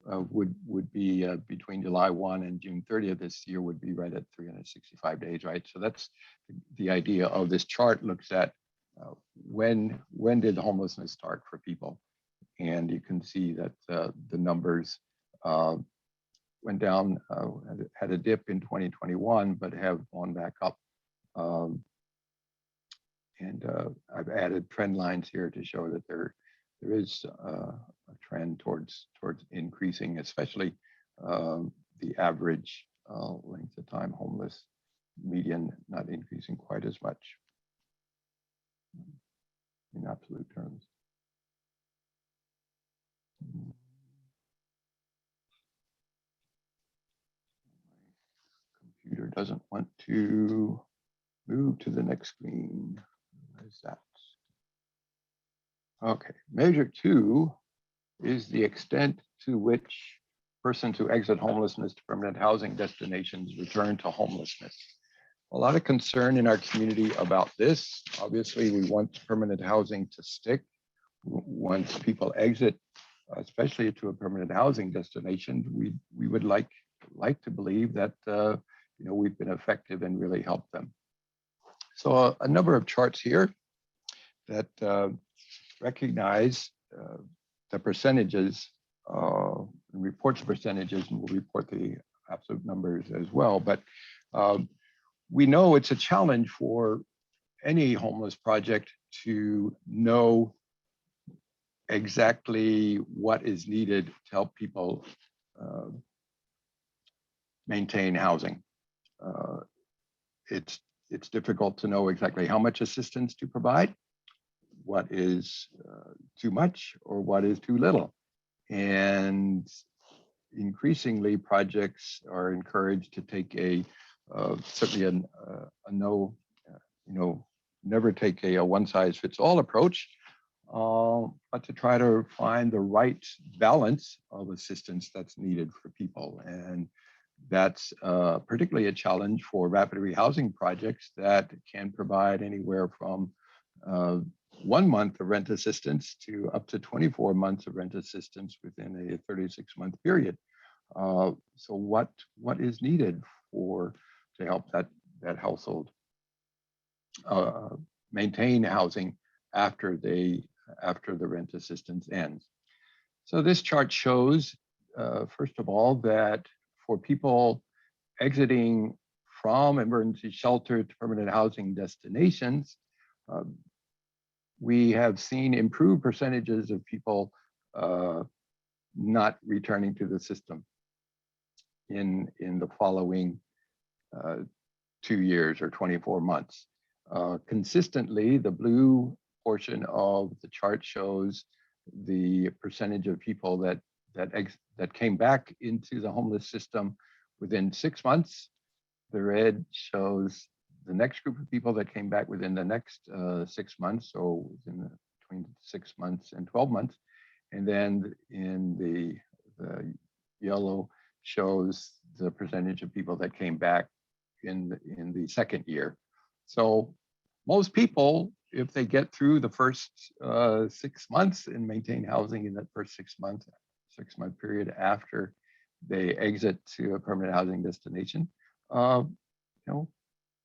would be between July 1 and June 30th this year would be right at 365 days, right? So that's the idea of this chart. Looks at when did the homelessness start for people? And you can see that the numbers went down, had a dip in 2021, but have gone back up. And I've added trend lines here to show that there is a trend towards increasing, especially the average length of time homeless, median not increasing quite as much in absolute terms. Computer doesn't want to move to the next screen. What is that? Okay, measure 2 is the extent to which persons who exit homelessness to permanent housing destinations return to homelessness. A lot of concern in our community about this. Obviously, we want permanent housing to stick. Once people exit, especially to a permanent housing destination, we would like to believe that we've been effective and really helped them. So a number of charts here that recognize the percentages, reports percentages, and we'll report the absolute numbers as well. But we know it's a challenge for any homeless project to know exactly what is needed to help people maintain housing. It's difficult to know exactly how much assistance to provide, what is too much or what is too little. And increasingly projects are encouraged to take certainly a no, never take a one-size-fits-all approach. but to try to find the right balance of assistance that's needed for people. And that's particularly a challenge for rapid rehousing projects that can provide anywhere from 1 month of rent assistance to up to 24 months of rent assistance within a 36-month period. So what is needed to help that household maintain housing after the rent assistance ends? So this chart shows, first of all, that for people exiting from emergency shelter to permanent housing destinations, we have seen improved percentages of people not returning to the system in the following 2 years or 24 months. Consistently, the blue portion of the chart shows the percentage of people that came back into the homeless system within 6 months. The red shows the next group of people that came back within the next 6 months, so between 6 months and 12 months. And then in the yellow shows the percentage of people that came back in the second year. So most people, if they get through the first 6 months and maintain housing in that first 6 month period after they exit to a permanent housing destination,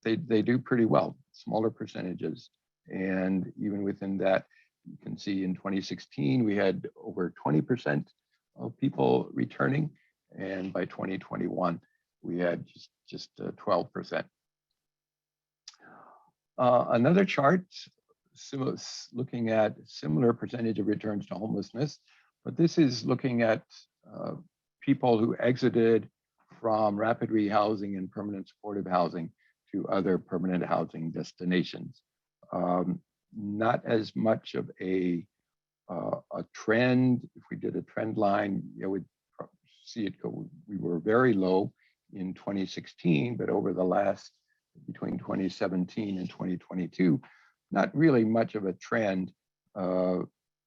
they do pretty well, smaller percentages. And even within that, you can see in 2016, we had over 20% of people returning. And by 2021, we had just 12%. Another chart looking at similar percentage of returns to homelessness, but this is looking at people who exited from rapid rehousing and permanent supportive housing to other permanent housing destinations. Not as much of a trend. If we did a trend line, we'd see it go. We were very low in 2016, but over the last, between 2017 and 2022, not really much of a trend,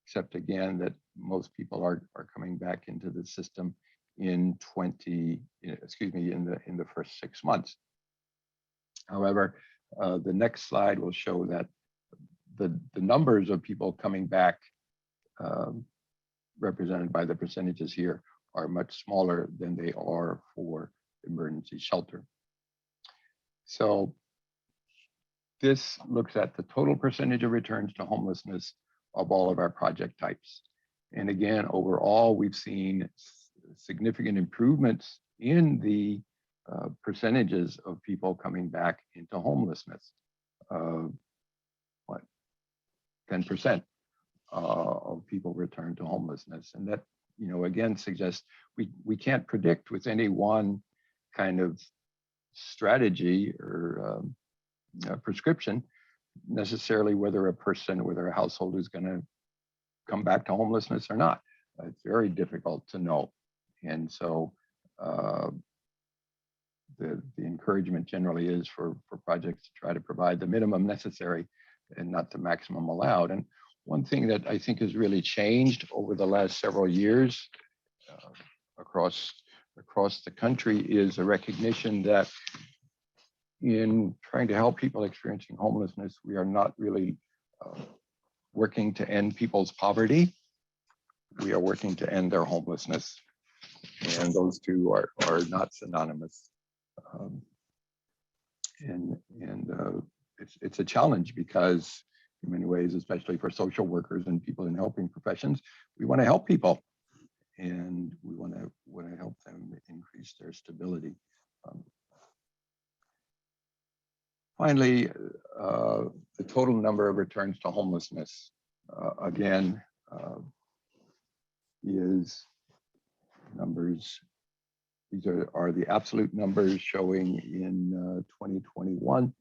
except again that most people are coming back into the system in the first 6 months. However, the next slide will show that the numbers of people coming back, represented by the percentages here, are much smaller than they are for emergency shelter. So this looks at the total percentage of returns to homelessness of all of our project types. And again, overall, we've seen significant improvements in the percentages of people coming back into homelessness. 10% of people return to homelessness. And that, again, suggests we can't predict with any one kind of strategy or prescription necessarily whether a household is going to come back to homelessness or not. It's very difficult to know. And so the encouragement generally is for projects to try to provide the minimum necessary and not the maximum allowed. And one thing that I think has really changed over the last several years across the country is a recognition that in trying to help people experiencing homelessness, we are not really working to end people's poverty. We are working to end their homelessness. And those two are not synonymous. It's a challenge because in many ways, especially for social workers and people in helping professions, we want to help people and we want to help them increase their stability. Finally, the total number of returns to homelessness, again, is numbers. These are the absolute numbers showing in 2021.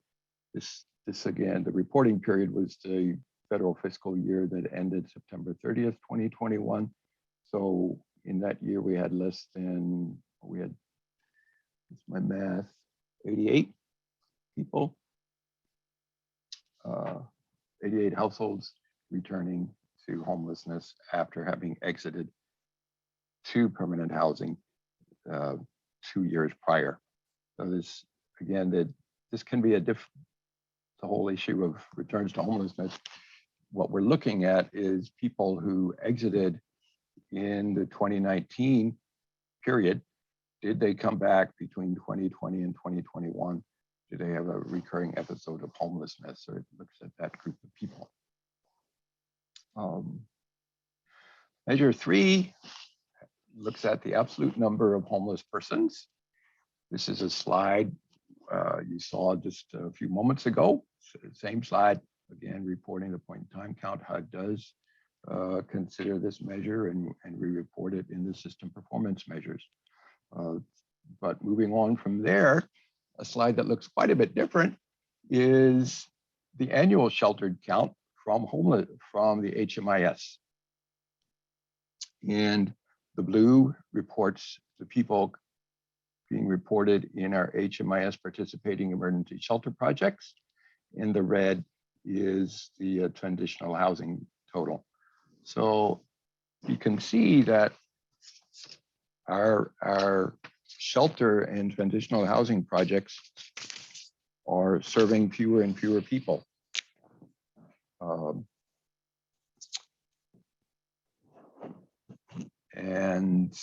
This again, the reporting period was the federal fiscal year that ended September 30th, 2021. So in that year, we had less than, it's my math, 88 people, 88 households returning to homelessness after having exited to permanent housing 2 years prior. So this, again, this can be the whole issue of returns to homelessness. What we're looking at is people who exited in the 2019 period. Did they come back between 2020 and 2021? Did they have a recurring episode of homelessness? So it looks at that group of people. Measure 3 looks at the absolute number of homeless persons. This is a slide you saw just a few moments ago. Same slide, again, reporting the point in time count. HUD does consider this measure, and we report it in the system performance measures. But moving on from there, a slide that looks quite a bit different is the annual sheltered count from the HMIS. And the blue reports the people being reported in our HMIS participating emergency shelter projects, and the red is the transitional housing total. So you can see that our shelter and transitional housing projects are serving fewer and fewer people. And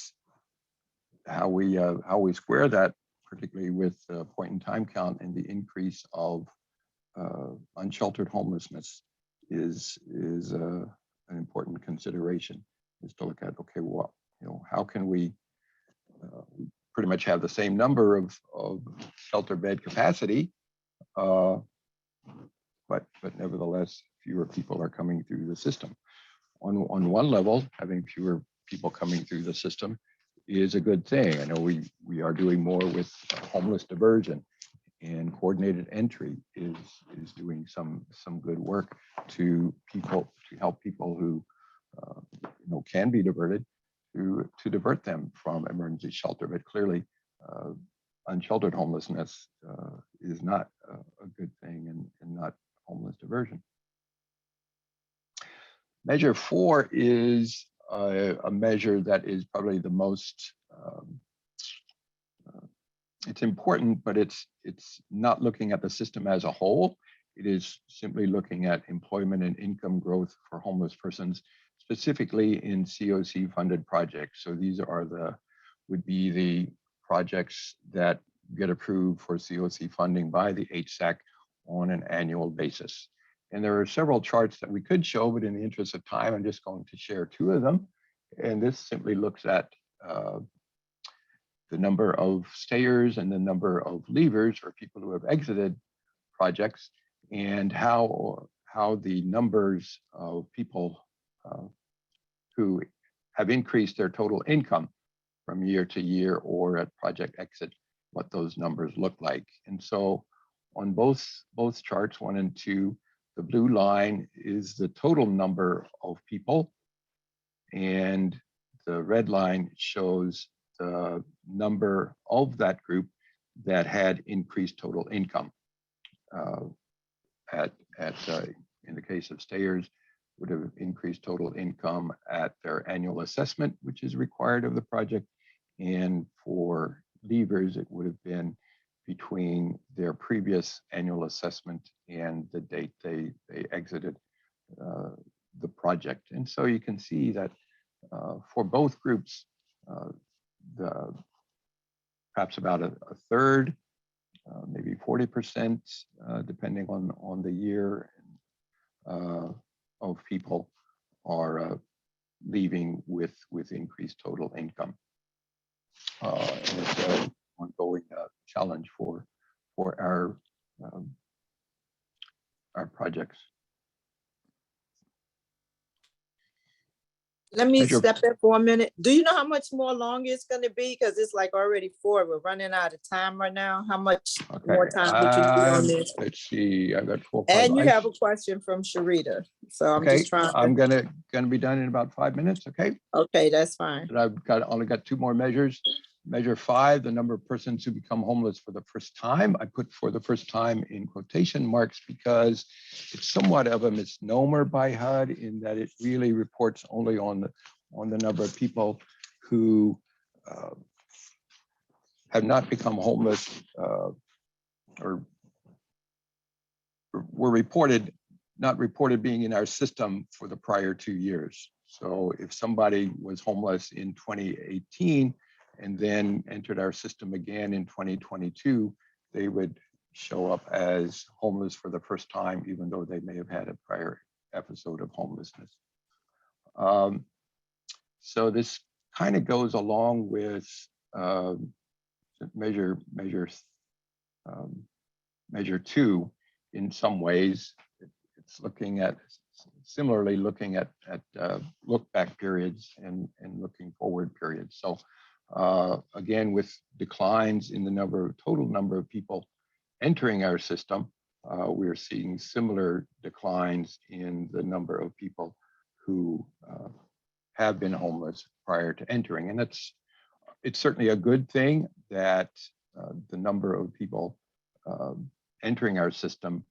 how we square that, particularly with point in time count and the increase of unsheltered homelessness, is an important consideration. Is to look at, okay, well, how can we pretty much have the same number of shelter bed capacity, but nevertheless fewer people are coming through the system. On one level, having fewer people coming through the system is a good thing. I know we are doing more with homeless diversion, and coordinated entry is doing some good work to help people who can be diverted, to divert them from emergency shelter. But clearly unsheltered homelessness is not a good thing, and not homeless diversion. Measure 4 is a measure that is probably the most, it's important, but it's not looking at the system as a whole. It is simply looking at employment and income growth for homeless persons, specifically in COC funded projects. So these would be the projects that get approved for COC funding by the HSAC on an annual basis. And there are several charts that we could show, but in the interest of time, I'm just going to share 2 of them. And this simply looks at the number of stayers and the number of leavers, or people who have exited projects, and how the numbers of people who have increased their total income from year to year or at project exit, what those numbers look like. And so on both charts, 1 and 2, the blue line is the total number of people, and the red line shows the number of that group that had increased total income. In the case of stayers, would have increased total income at their annual assessment, which is required of the project. And for leavers, it would have been between their previous annual assessment and the date they exited the project. And so you can see that for both groups, perhaps about a third, maybe 40%, depending on the year, of people are leaving with increased total income. And it's an ongoing challenge for our projects. Let me step in for a minute. Do you know how much more longer it's going to be? Because it's like already 4. We're running out of time right now. How much more time would you be on this? Let's see. I've got 4. And you have a question from Sharita. So I'm just trying. I'm gonna be done in about 5 minutes. Okay. Okay, that's fine. But I've only got 2 more measures. Measure 5, the number of persons who become homeless for the first time. I put for the first time in quotation marks because it's somewhat of a misnomer by HUD in that it really reports only on the number of people who have not become homeless or were not reported being in our system for the prior 2 years. So if somebody was homeless in 2018 and then entered our system again in 2022, they would show up as homeless for the first time, even though they may have had a prior episode of homelessness. So this kind of goes along with measure 2 in some ways. It's looking at similarly looking at look back periods and looking forward periods. So again, with declines in the total number of people entering our system, we're seeing similar declines in the number of people who have been homeless prior to entering. And it's certainly a good thing that the number of people entering our system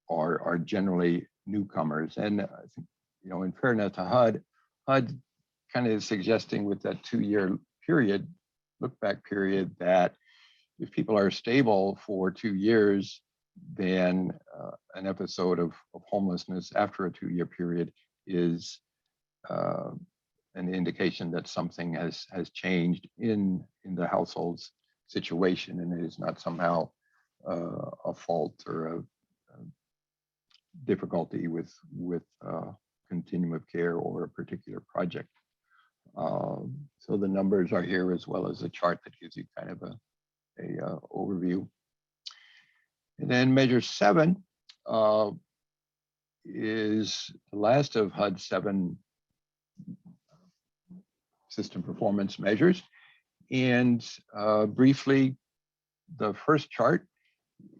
are generally newcomers. And I think, in fairness to HUD kind of is suggesting with that 2-year period, look back period, that if people are stable for 2 years, then an episode of homelessness after a 2-year period is an indication that something has changed in the household's situation, and it is not somehow a fault or a difficulty with continuum of care or a particular project. So the numbers are here, as well as a chart that gives you kind of a overview. And then measure 7 is the last of HUD's 7 system performance measures. And briefly, the first chart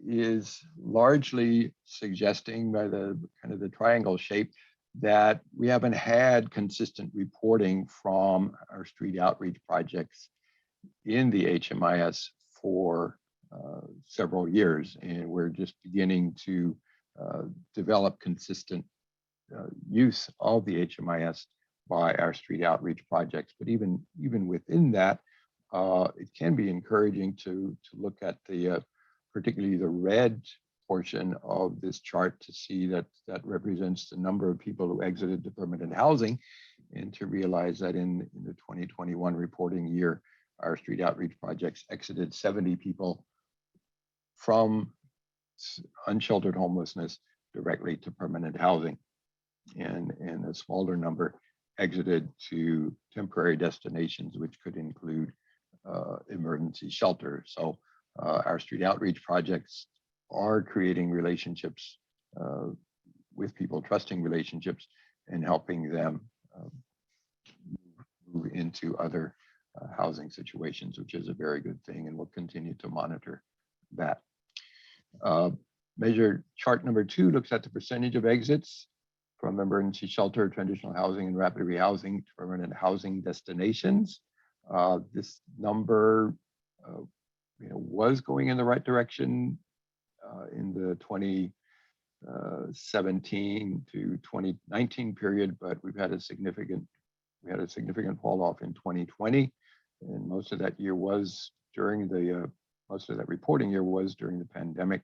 is largely suggesting, by the kind of the triangle shape, that we haven't had consistent reporting from our street outreach projects in the HMIS for several years, and we're just beginning to develop consistent use of the HMIS by our street outreach projects. But even within that, it can be encouraging to look at particularly the red portion of this chart to see that represents the number of people who exited the permanent housing, and to realize that in the 2021 reporting year, our street outreach projects exited 70 people from unsheltered homelessness directly to permanent housing, and a smaller number exited to temporary destinations, which could include emergency shelter. So our street outreach projects are creating relationships with people, trusting relationships, and helping them move into other housing situations, which is a very good thing, and we'll continue to monitor that. Measure chart number 2 looks at the percentage of exits from emergency shelter, transitional housing, and rapid rehousing to permanent housing destinations. This number was going in the right direction in the 2017 to 2019 period, but we had a significant fall off in 2020, and most of that reporting year was during the pandemic,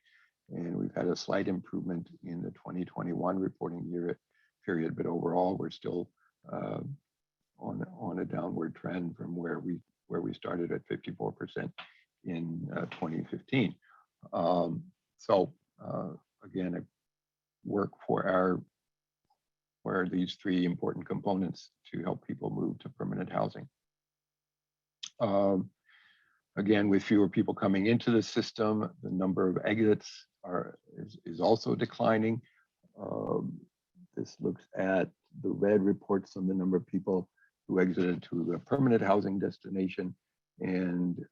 and we've had a slight improvement in the 2021 reporting year period, but overall we're still on a downward trend from where we started at 54% in 2015. So again, I work for these 3 important components to help people move to permanent housing. Again, with fewer people coming into the system, the number of exits is also declining. This looks at the red reports on the number of people who exited to a permanent housing destination, and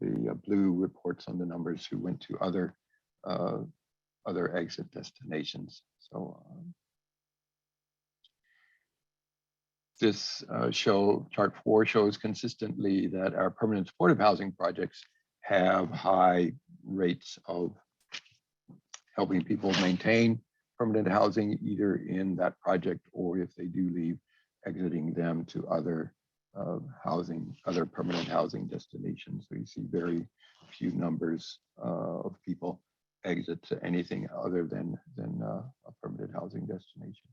the blue reports on the numbers who went to other exit destinations. So this chart 4 shows consistently that our permanent supportive housing projects have high rates of helping people maintain permanent housing, either in that project or if they do leave, exiting them to other other permanent housing destinations. So you see very few numbers of people exit to anything other than a permanent housing destination.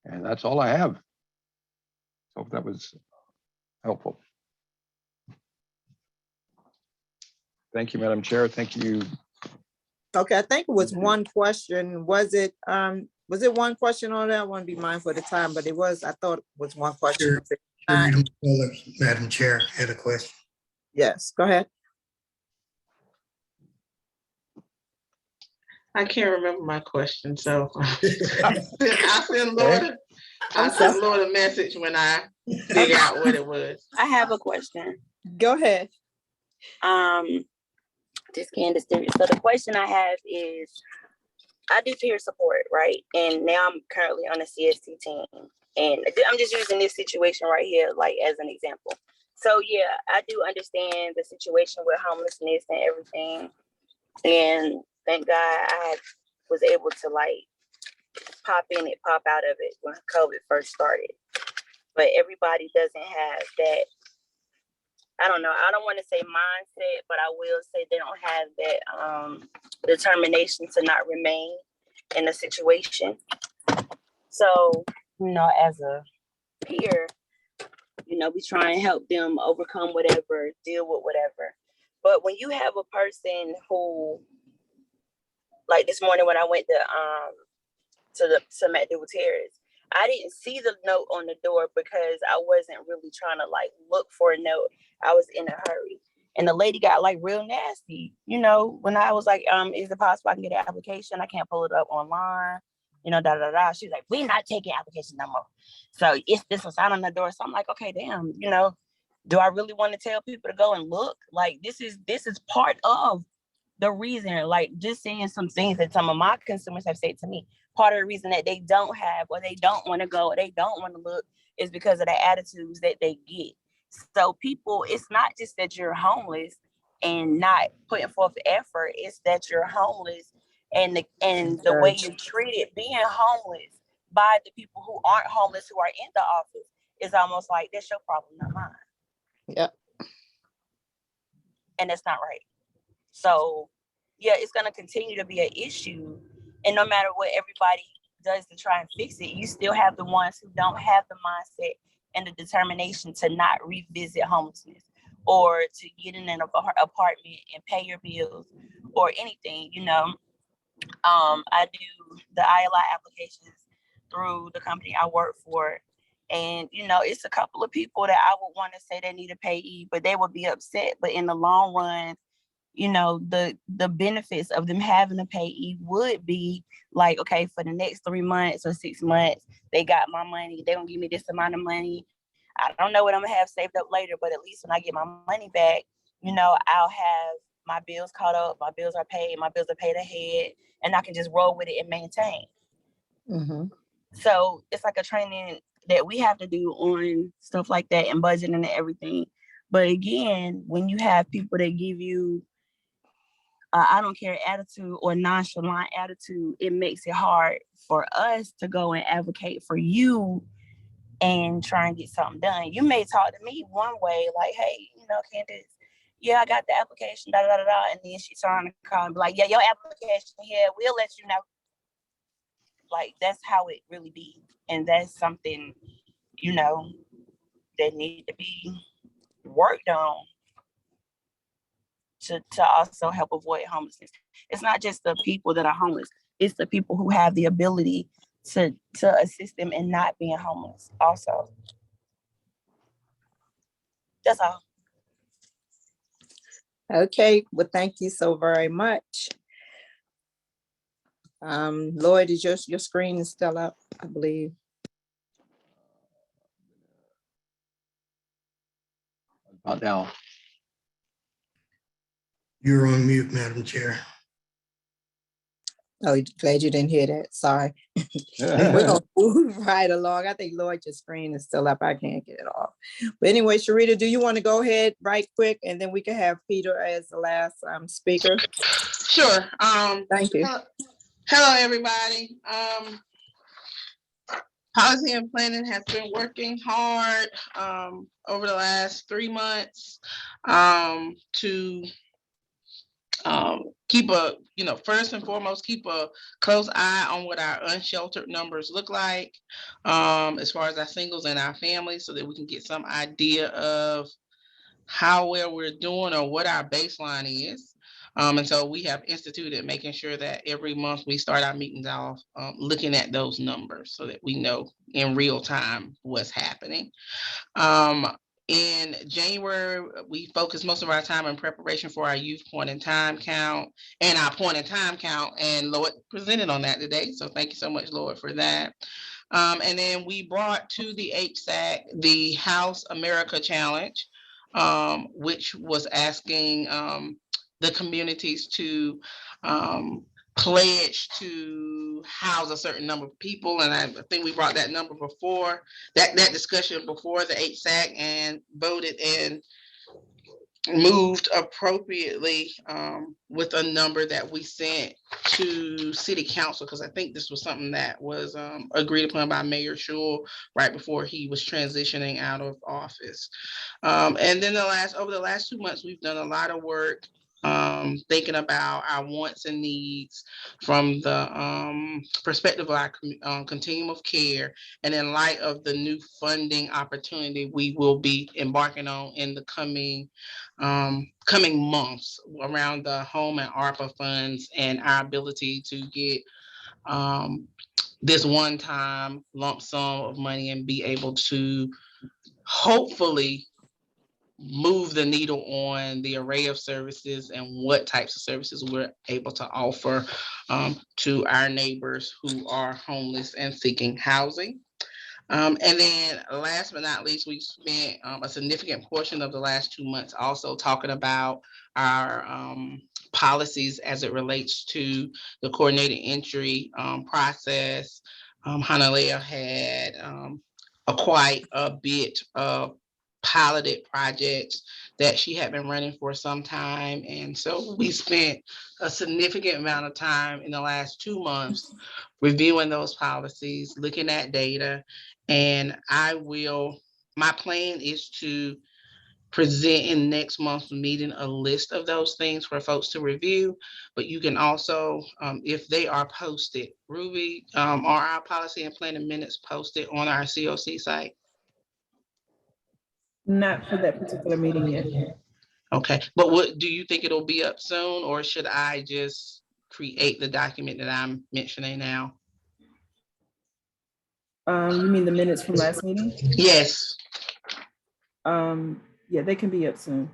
And that's all I have. So hope that was helpful. Thank you, Madam Chair. Thank you. Okay, I think it was one question. Was it one question on that? I want to be mindful of the time, but it was, I thought it was one question. Madam Chair, had a question. Yes, go ahead. I can't remember my question, so I send Lord a message when I figure out what it was. I have a question. Go ahead. This Candace theory. So the question I have is, I do peer support, right? And now I'm currently on a CST team. And I'm just using this situation right here, like as an example. So yeah, I do understand the situation with homelessness and everything. And thank God I was able to like pop in it, pop out of it when COVID first started. But everybody doesn't have that, I don't know, I don't want to say mindset, but I will say they don't have that determination to not remain in a situation. So, you know, as a peer, you know, we try and help them overcome whatever, deal with whatever. But when you have a person who, like this morning when I went to McDougal Terrace, I didn't see the note on the door because I wasn't really trying to like look for a note. I was in a hurry. And the lady got like real nasty, you know, when I was like, is it possible I can get an application? I can't pull it up online, you know, She's like, we're not taking applications no more. So it's this was out on the door. So I'm like, okay, damn, you know, do I really want to tell people to go and look? Like this is part of the reason, like just saying some things that some of my consumers have said to me. Part of the reason that they don't have, or they don't want to go, or they don't want to look, is because of the attitudes that they get. So people, it's not just that you're homeless and not putting forth effort, it's that you're homeless and the way you're treated being homeless by the people who aren't homeless, who are in the office, is almost like that's your problem, not mine. Yep. And that's not right. So yeah, it's going to continue to be an issue. And no matter what everybody does to try and fix it, you still have the ones who don't have the mindset and the determination to not revisit homelessness or to get in an apartment and pay your bills or anything, you know. I do the ILI applications through the company I work for. And, you know, it's a couple of people that I would want to say they need a payee, but they would be upset. But in the long run, you know, the benefits of them having a payee would be like, okay, for the next 3 months or 6 months, they got my money. They're going to give me this amount of money. I don't know what I'm going to have saved up later, but at least when I get my money back, you know, I'll have my bills caught up. My bills are paid. My bills are paid ahead. And I can just roll with it and maintain. Mm-hmm. So it's like a training that we have to do on stuff like that and budgeting and everything. But again, when you have people that give you I don't care attitude or nonchalant attitude, it makes it hard for us to go and advocate for you and try and get something done. You may talk to me one way, like, hey, you know, Candace, yeah, I got the application, and then she's trying to call and be like, yeah, your application here, we'll let you know. Like, that's how it really be. And that's something, you know, that need to be worked on to also help avoid homelessness. It's not just the people that are homeless, it's the people who have the ability to assist them in not being homeless also. That's all. Okay, well, thank you so very much. Lloyd, is your screen is still up, I believe. Not now. You're on mute, Madam Chair. Oh, glad you didn't hear that. Sorry. We're gonna move right along. I think Lloyd, your screen is still up. I can't get it off. But anyway, Sharita, do you want to go ahead right quick and then we can have Peter as the last speaker? Sure. Thank you. Hello, everybody. Policy and planning has been working hard over the last 3 months to keep first and foremost, keep a close eye on what our unsheltered numbers look like as far as our singles and our families, so that we can get some idea of how well we're doing or what our baseline is. And so we have instituted making sure that every month we start our meetings off looking at those numbers so that we know in real time what's happening. In January, we focused most of our time in preparation for our youth point in time count and our point in time count, and Lloyd presented on that today. So thank you so much, Lloyd, for that. And then we brought to the HSAC the House America Challenge, which was asking the communities to pledge to house a certain number of people. And I think we brought that number before, that discussion before the HSAC, and voted and moved appropriately with a number that we sent to City Council, because I think this was something that was agreed upon by Mayor Schul right before he was transitioning out of office. And then over the last 2 months, we've done a lot of work thinking about our wants and needs from the perspective of our continuum of care, and in light of the new funding opportunity we will be embarking on in the coming months around the home and ARPA funds, and our ability to get this one-time lump sum of money and be able to hopefully move the needle on the array of services and what types of services we're able to offer to our neighbors who are homeless and seeking housing. And then last but not least, we spent a significant portion of the last 2 months also talking about our policies as it relates to the coordinated entry process. Hanalea had quite a bit of piloted projects that she had been running for some time. And so we spent a significant amount of time in the last 2 months reviewing those policies, looking at data. And my plan is to present in next month's meeting a list of those things for folks to review. But you can also, if they are posted, Ruby, are our policy and planning minutes posted on our COC site? Not for that particular meeting yet. Okay, but what do you think it'll be up soon, or should I just create the document that I'm mentioning now? You mean the minutes from last meeting? Yes. Yeah, they can be up soon.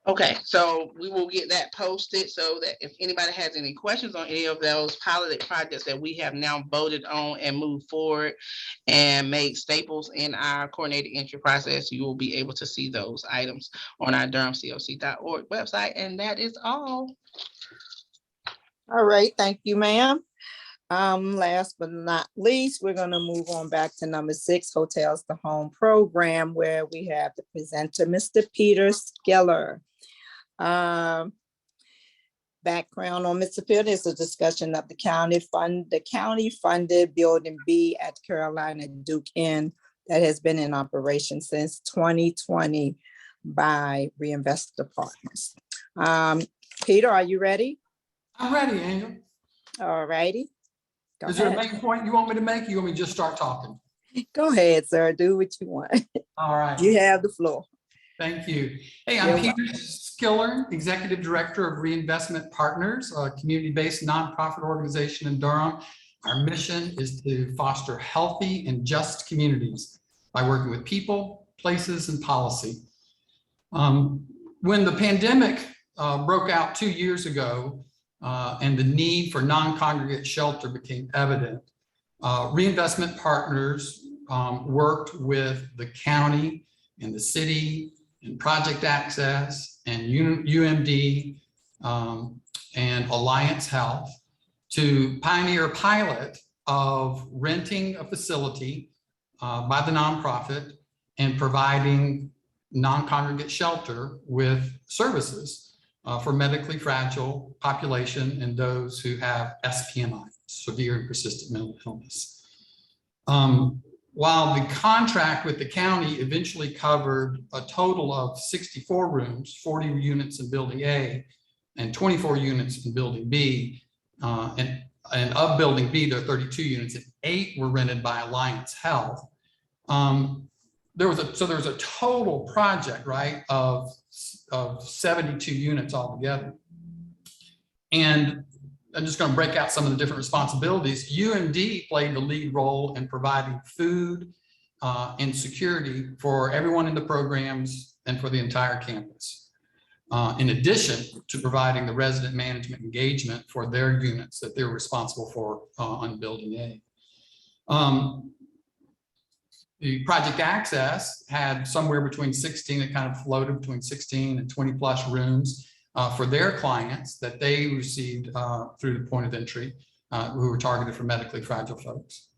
Okay, so we will get that posted so that if anybody has any questions on any of those piloted projects that we have now voted on and moved forward and made staples in our coordinated entry process, you will be able to see those items on our durhamcoc.org website. And that is all. All right, thank you, ma'am. Last but not least, we're going to move on back to number 6, Hotels to Home program, where we have the presenter, Mr. Peter Skiller. Background on Mr. Peter is a discussion of the county funded Building B at Carolina Duke Inn that has been in operation since 2020 by Reinvestor Partners. Peter, are you ready? I'm ready, Angel. All righty. Is there a main point you want me to make? Or you want me to just start talking? Go ahead, sir. Do what you want. All right. You have the floor. Thank you. Hey, I'm Peter Skiller, Executive Director of Reinvestment Partners, a community-based nonprofit organization in Durham. Our mission is to foster healthy and just communities by working with people, places, and policy. When the pandemic broke out 2 years ago, and the need for non-congregate shelter became evident, Reinvestment Partners worked with the county and the city and Project Access and UMD and Alliance Health to pioneer a pilot of renting a facility by the nonprofit and providing non-congregate shelter with services for medically fragile population and those who have SPMI, severe and persistent mental illness. While the contract with the county eventually covered a total of 64 rooms, 40 units in Building A and 24 units in Building B, and of Building B, there are 32 units, and 8 were rented by Alliance Health. There was a total project, right, of 72 units altogether. And I'm just going to break out some of the different responsibilities. UMD played the lead role in providing food and security for everyone in the programs and for the entire campus. In addition to providing the resident management engagement for their units that they're responsible for on Building A. The Project Access had somewhere between 16, it kind of floated between 16 and 20 plus rooms for their clients that they received through the point of entry who were targeted for medically fragile folks.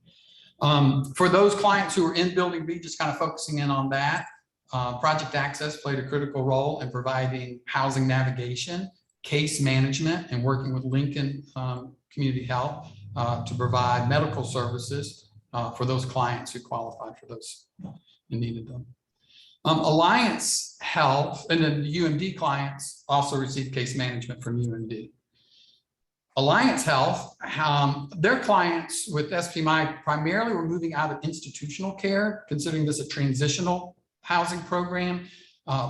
For those clients who were in Building B, just kind of focusing in on that, Project Access played a critical role in providing housing navigation, case management, and working with Lincoln Community Health to provide medical services for those clients who qualified for those and needed them. Alliance Health and then the UMD clients also received case management from UMD. Alliance Health, their clients with SPMI primarily were moving out of institutional care, considering this a transitional housing program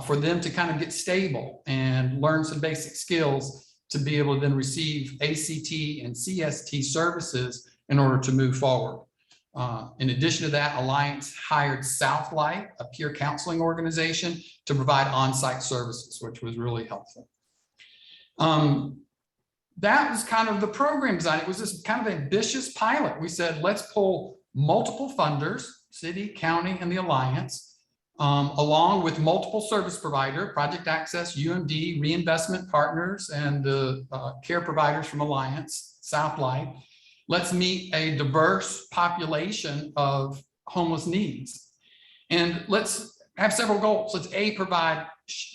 for them to kind of get stable and learn some basic skills to be able to then receive ACT and CST services in order to move forward. In addition to that, Alliance hired Southlight, a peer counseling organization, to provide on-site services, which was really helpful. That was kind of the program design. It was this kind of ambitious pilot. We said, let's pull multiple funders, city, county, and the Alliance, along with multiple service provider, Project Access, UMD, Reinvestment Partners, and the care providers from Alliance, Southlight. Let's meet a diverse population of homeless needs. And let's have several goals. Let's provide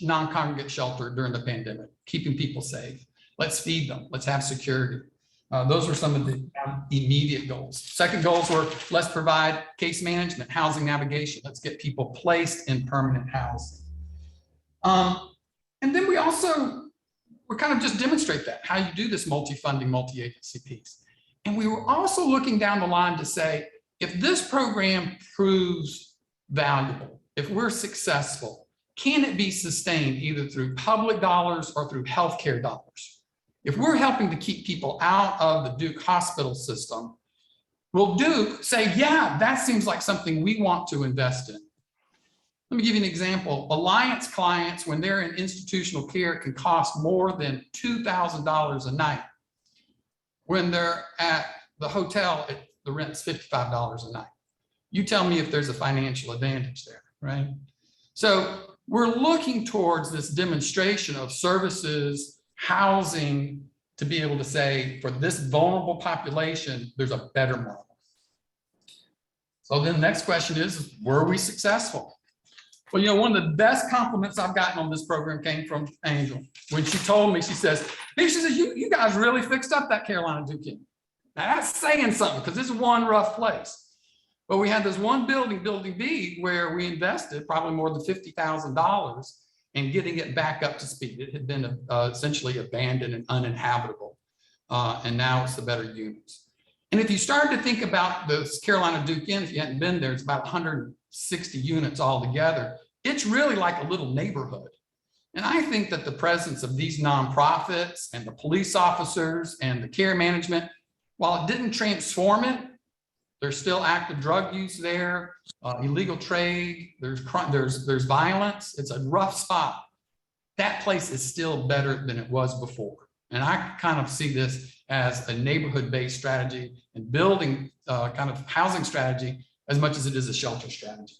non-congregate shelter during the pandemic, keeping people safe. Let's feed them. Let's have security. Those were some of the immediate goals. Second goals were, let's provide case management, housing navigation. Let's get people placed in permanent housing. And then we kind of just demonstrate that, how you do this multi-funding, multi-agency piece. And we were also looking down the line to say, if this program proves valuable, if we're successful, can it be sustained either through public dollars or through healthcare dollars? If we're helping to keep people out of the Duke hospital system, will Duke say, yeah, that seems like something we want to invest in? Let me give you an example. Alliance clients, when they're in institutional care, can cost more than $2,000 a night. When they're at the hotel, the rent's $55 a night. You tell me if there's a financial advantage there, right? So we're looking towards this demonstration of services, housing, to be able to say, for this vulnerable population, there's a better model. So then the next question is, were we successful? Well, you know, one of the best compliments I've gotten on this program came from Angel. When she told me, she says, you guys really fixed up that Carolina Duke Inn. Now that's saying something, because this is one rough place. But we had this one building, Building B, where we invested probably more than $50,000 in getting it back up to speed. It had been essentially abandoned and uninhabitable. And now it's the better units. And if you started to think about this Carolina Duke Inn, if you hadn't been there, it's about 160 units altogether. It's really like a little neighborhood. And I think that the presence of these nonprofits and the police officers and the care management, while it didn't transform it, there's still active drug use there, illegal trade, there's violence. It's a rough spot. That place is still better than it was before. And I kind of see this as a neighborhood-based strategy and building kind of housing strategy as much as it is a shelter strategy.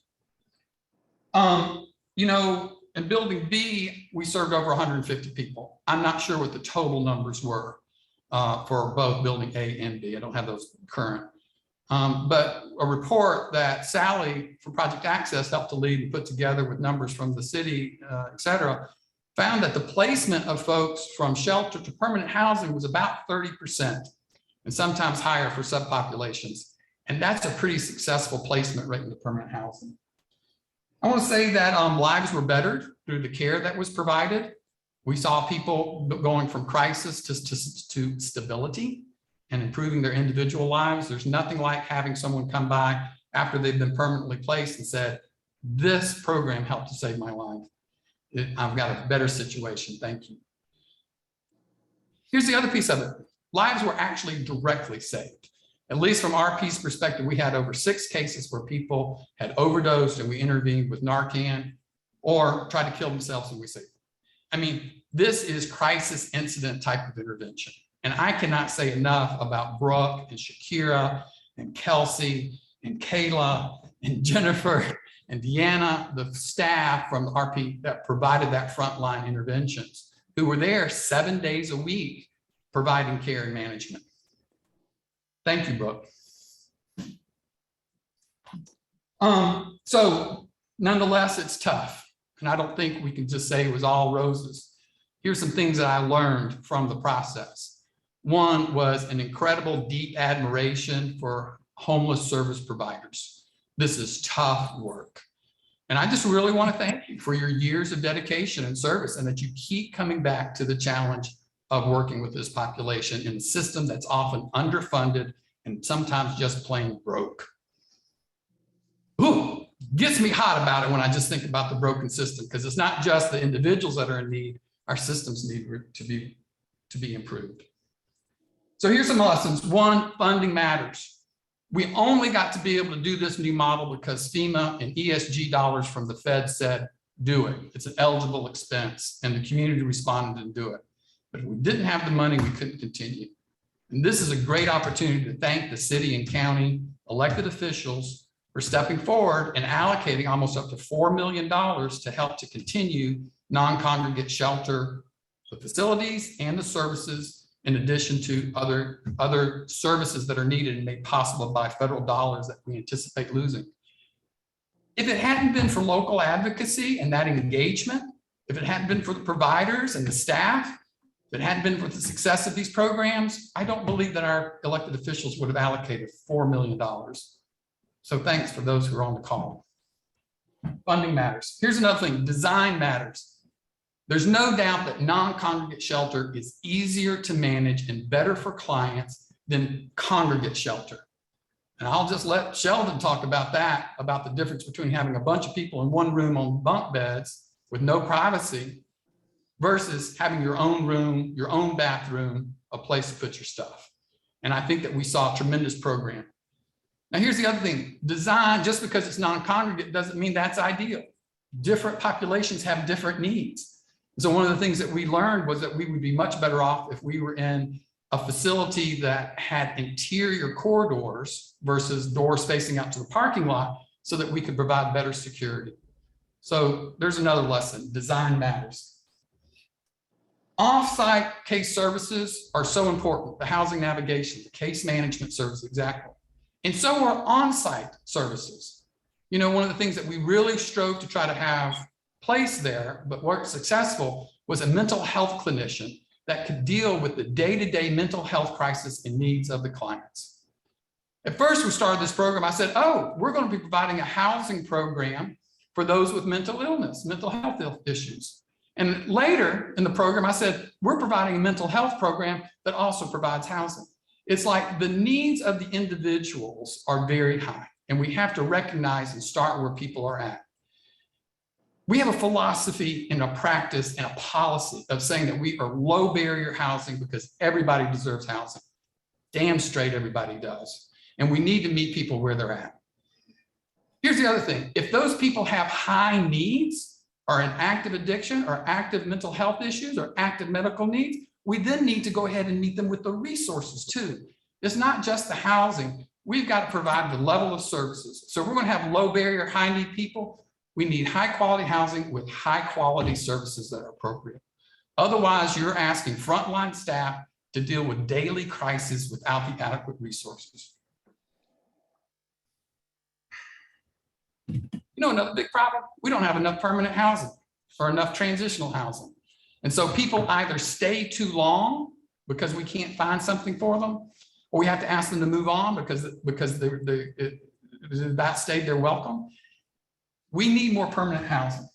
You know, in Building B, we served over 150 people. I'm not sure what the total numbers were, for both building A and B. I don't have those current. But a report that Sally from Project Access helped to lead and put together with numbers from the city, et cetera, found that the placement of folks from shelter to permanent housing was about 30% and sometimes higher for subpopulations. And that's a pretty successful placement rate into permanent housing. I want to say that lives were bettered through the care that was provided. We saw people going from crisis to stability and improving their individual lives. There's nothing like having someone come by after they've been permanently placed and said, this program helped to save my life. I've got a better situation, thank you. Here's the other piece of it. Lives were actually directly saved. At least from our piece perspective, we had over 6 cases where people had overdosed and we intervened with Narcan or tried to kill themselves and we saved them. I mean, this is crisis incident type of intervention. And I cannot say enough about Brooke and Shakira and Kelsey and Kayla and Jennifer and Deanna, the staff from the RP that provided that frontline interventions, who were there 7 days a week providing care and management. Thank you, Brooke. So nonetheless, it's tough. And I don't think we can just say it was all roses. Here's some things that I learned from the process. One was an incredible deep admiration for homeless service providers. This is tough work. And I just really want to thank you for your years of dedication and service and that you keep coming back to the challenge of working with this population in a system that's often underfunded and sometimes just plain broke. Ooh, gets me hot about it when I just think about the broken system, because it's not just the individuals that are in need, our systems need to be improved. So here's some lessons. One, funding matters. We only got to be able to do this new model because FEMA and ESG dollars from the Fed said, do it. It's an eligible expense, and the community responded and do it. But if we didn't have the money, we couldn't continue. And this is a great opportunity to thank the city and county elected officials for stepping forward and allocating almost up to $4 million to help to continue non-congregate shelter, the facilities and the services, in addition to other services that are needed and made possible by federal dollars that we anticipate losing. If it hadn't been for local advocacy and that engagement, if it hadn't been for the providers and the staff, if it hadn't been for the success of these programs, I don't believe that our elected officials would have allocated $4 million. So thanks for those who are on the call. Funding matters. Here's another thing, design matters. There's no doubt that non-congregate shelter is easier to manage and better for clients than congregate shelter. And I'll just let Sheldon talk about that, about the difference between having a bunch of people in one room on bunk beds with no privacy versus having your own room, your own bathroom, a place to put your stuff. And I think that we saw a tremendous program. Now, here's the other thing. Design, just because it's non-congregate doesn't mean that's ideal. Different populations have different needs. So one of the things that we learned was that we would be much better off if we were in a facility that had interior corridors versus doors facing out to the parking lot so that we could provide better security. So there's another lesson, design matters. Off-site case services are so important, the housing navigation, the case management services, exactly. And so are on-site services. You know, one of the things that we really strove to try to have place there, but weren't successful, was a mental health clinician that could deal with the day-to-day mental health crisis and needs of the clients. At first, we started this program. I said, oh, we're going to be providing a housing program for those with mental illness, mental health issues. And later in the program, I said, we're providing a mental health program that also provides housing. It's like the needs of the individuals are very high, and we have to recognize and start where people are at. We have a philosophy and a practice and a policy of saying that we are low barrier housing because everybody deserves housing. Damn straight everybody does. And we need to meet people where they're at. Here's the other thing. If those people have high needs or an active addiction or active mental health issues or active medical needs, we then need to go ahead and meet them with the resources too. It's not just the housing. We've got to provide the level of services. So we're going to have low barrier, high need people. We need high quality housing with high quality services that are appropriate. Otherwise, you're asking frontline staff to deal with daily crises without the adequate resources. You know, another big problem, we don't have enough permanent housing or enough transitional housing. And so people either stay too long because we can't find something for them, or we have to ask them to move on because that stayed their welcome. We need more permanent housing.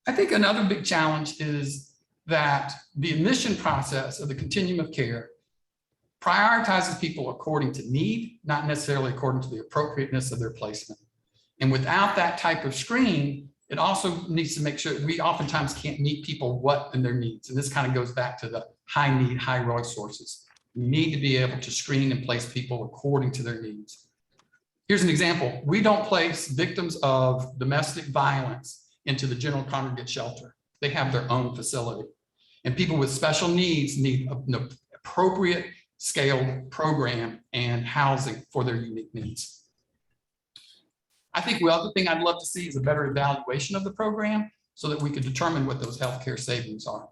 I think another big challenge is that the admission process of the continuum of care prioritizes people according to need, not necessarily according to the appropriateness of their placement. And without that type of screen, it also needs to make sure we oftentimes can't meet people what in their needs. And this kind of goes back to the high need, high resources. We need to be able to screen and place people according to their needs. Here's an example. We don't place victims of domestic violence into the general congregate shelter. They have their own facility. And people with special needs need an appropriate scaled program and housing for their unique needs. I think the other thing I'd love to see is a better evaluation of the program so that we could determine what those healthcare savings are.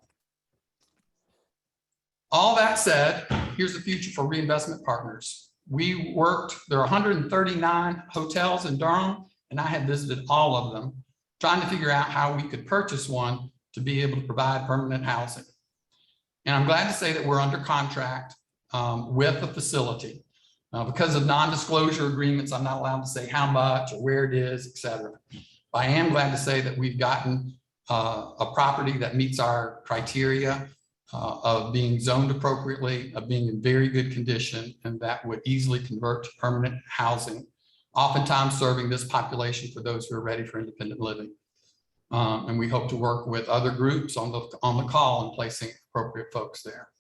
All that said, here's the future for Reinvestment Partners. We worked, there are 139 hotels in Durham, and I had visited all of them, trying to figure out how we could purchase one to be able to provide permanent housing. And I'm glad to say that we're under contract with the facility. Because of non-disclosure agreements, I'm not allowed to say how much or where it is, et cetera. But I am glad to say that we've gotten a property that meets our criteria of being zoned appropriately, of being in very good condition, and that would easily convert to permanent housing, oftentimes serving this population for those who are ready for independent living. And we hope to work with other groups on the call and placing appropriate folks there.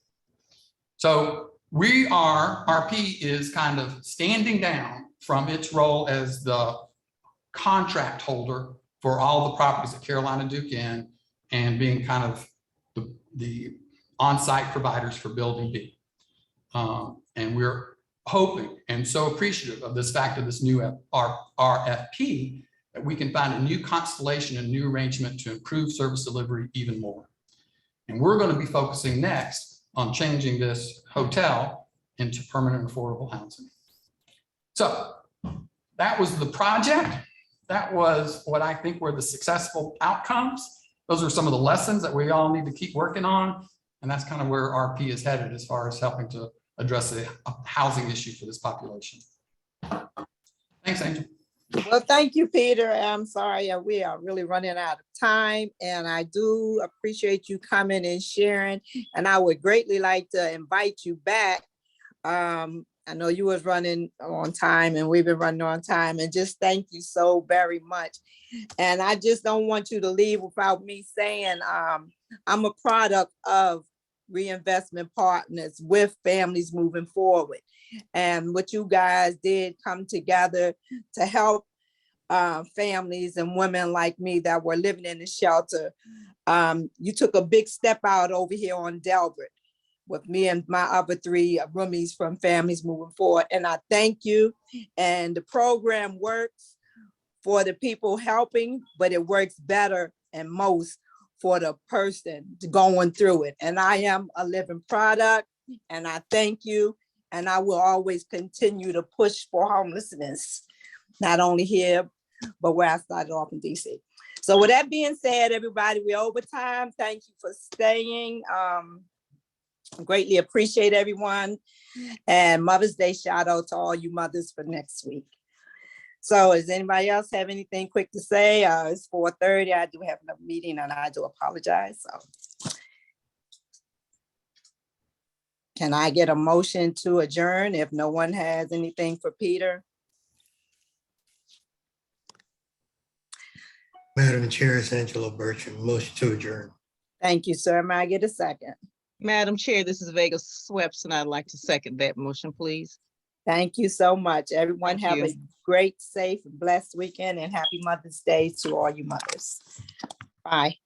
So RP is kind of standing down from its role as the contract holder for all the properties at Carolina Duke Inn and being kind of the on-site providers for Building B. And we're hoping and so appreciative of this fact of this new RFP that we can find a new constellation and new arrangement to improve service delivery even more. And we're going to be focusing next on changing this hotel into permanent affordable housing. So that was the project. That was what I think were the successful outcomes. Those are some of the lessons that we all need to keep working on. And that's kind of where RP is headed as far as helping to address the housing issue for this population. Thanks, Angel. Well, thank you, Peter. I'm sorry, we are really running out of time, and I do appreciate you coming and sharing. And I would greatly like to invite you back. I know you was running on time, and we've been running on time, and just thank you so very much. And I just don't want you to leave without me saying I'm a product of Reinvestment Partners with Families Moving Forward. And what you guys did come together to help families and women like me that were living in the shelter. You took a big step out over here on Delbert with me and my other three roomies from Families Moving Forward. And I thank you. And the program works for the people helping, but it works better and most for the person going through it. And I am a living product, and I thank you. And I will always continue to push for homelessness, not only here, but where I started off in DC. So with that being said, everybody, we're over time. Thank you for staying. Greatly appreciate everyone. And Mother's Day shout out to all you mothers for next week. So does anybody else have anything quick to say? It's 4:30. I do have another meeting and I do apologize. So can I get a motion to adjourn if no one has anything for Peter? Madam Chair, it's Angela Bertram, motion to adjourn. Thank you, sir. May I get a second? Madam Chair, this is Vega Sweps, and I'd like to second that motion, please. Thank you so much. Everyone Thank have you. a great, safe, and blessed weekend, and happy Mother's Day to all you mothers. Bye.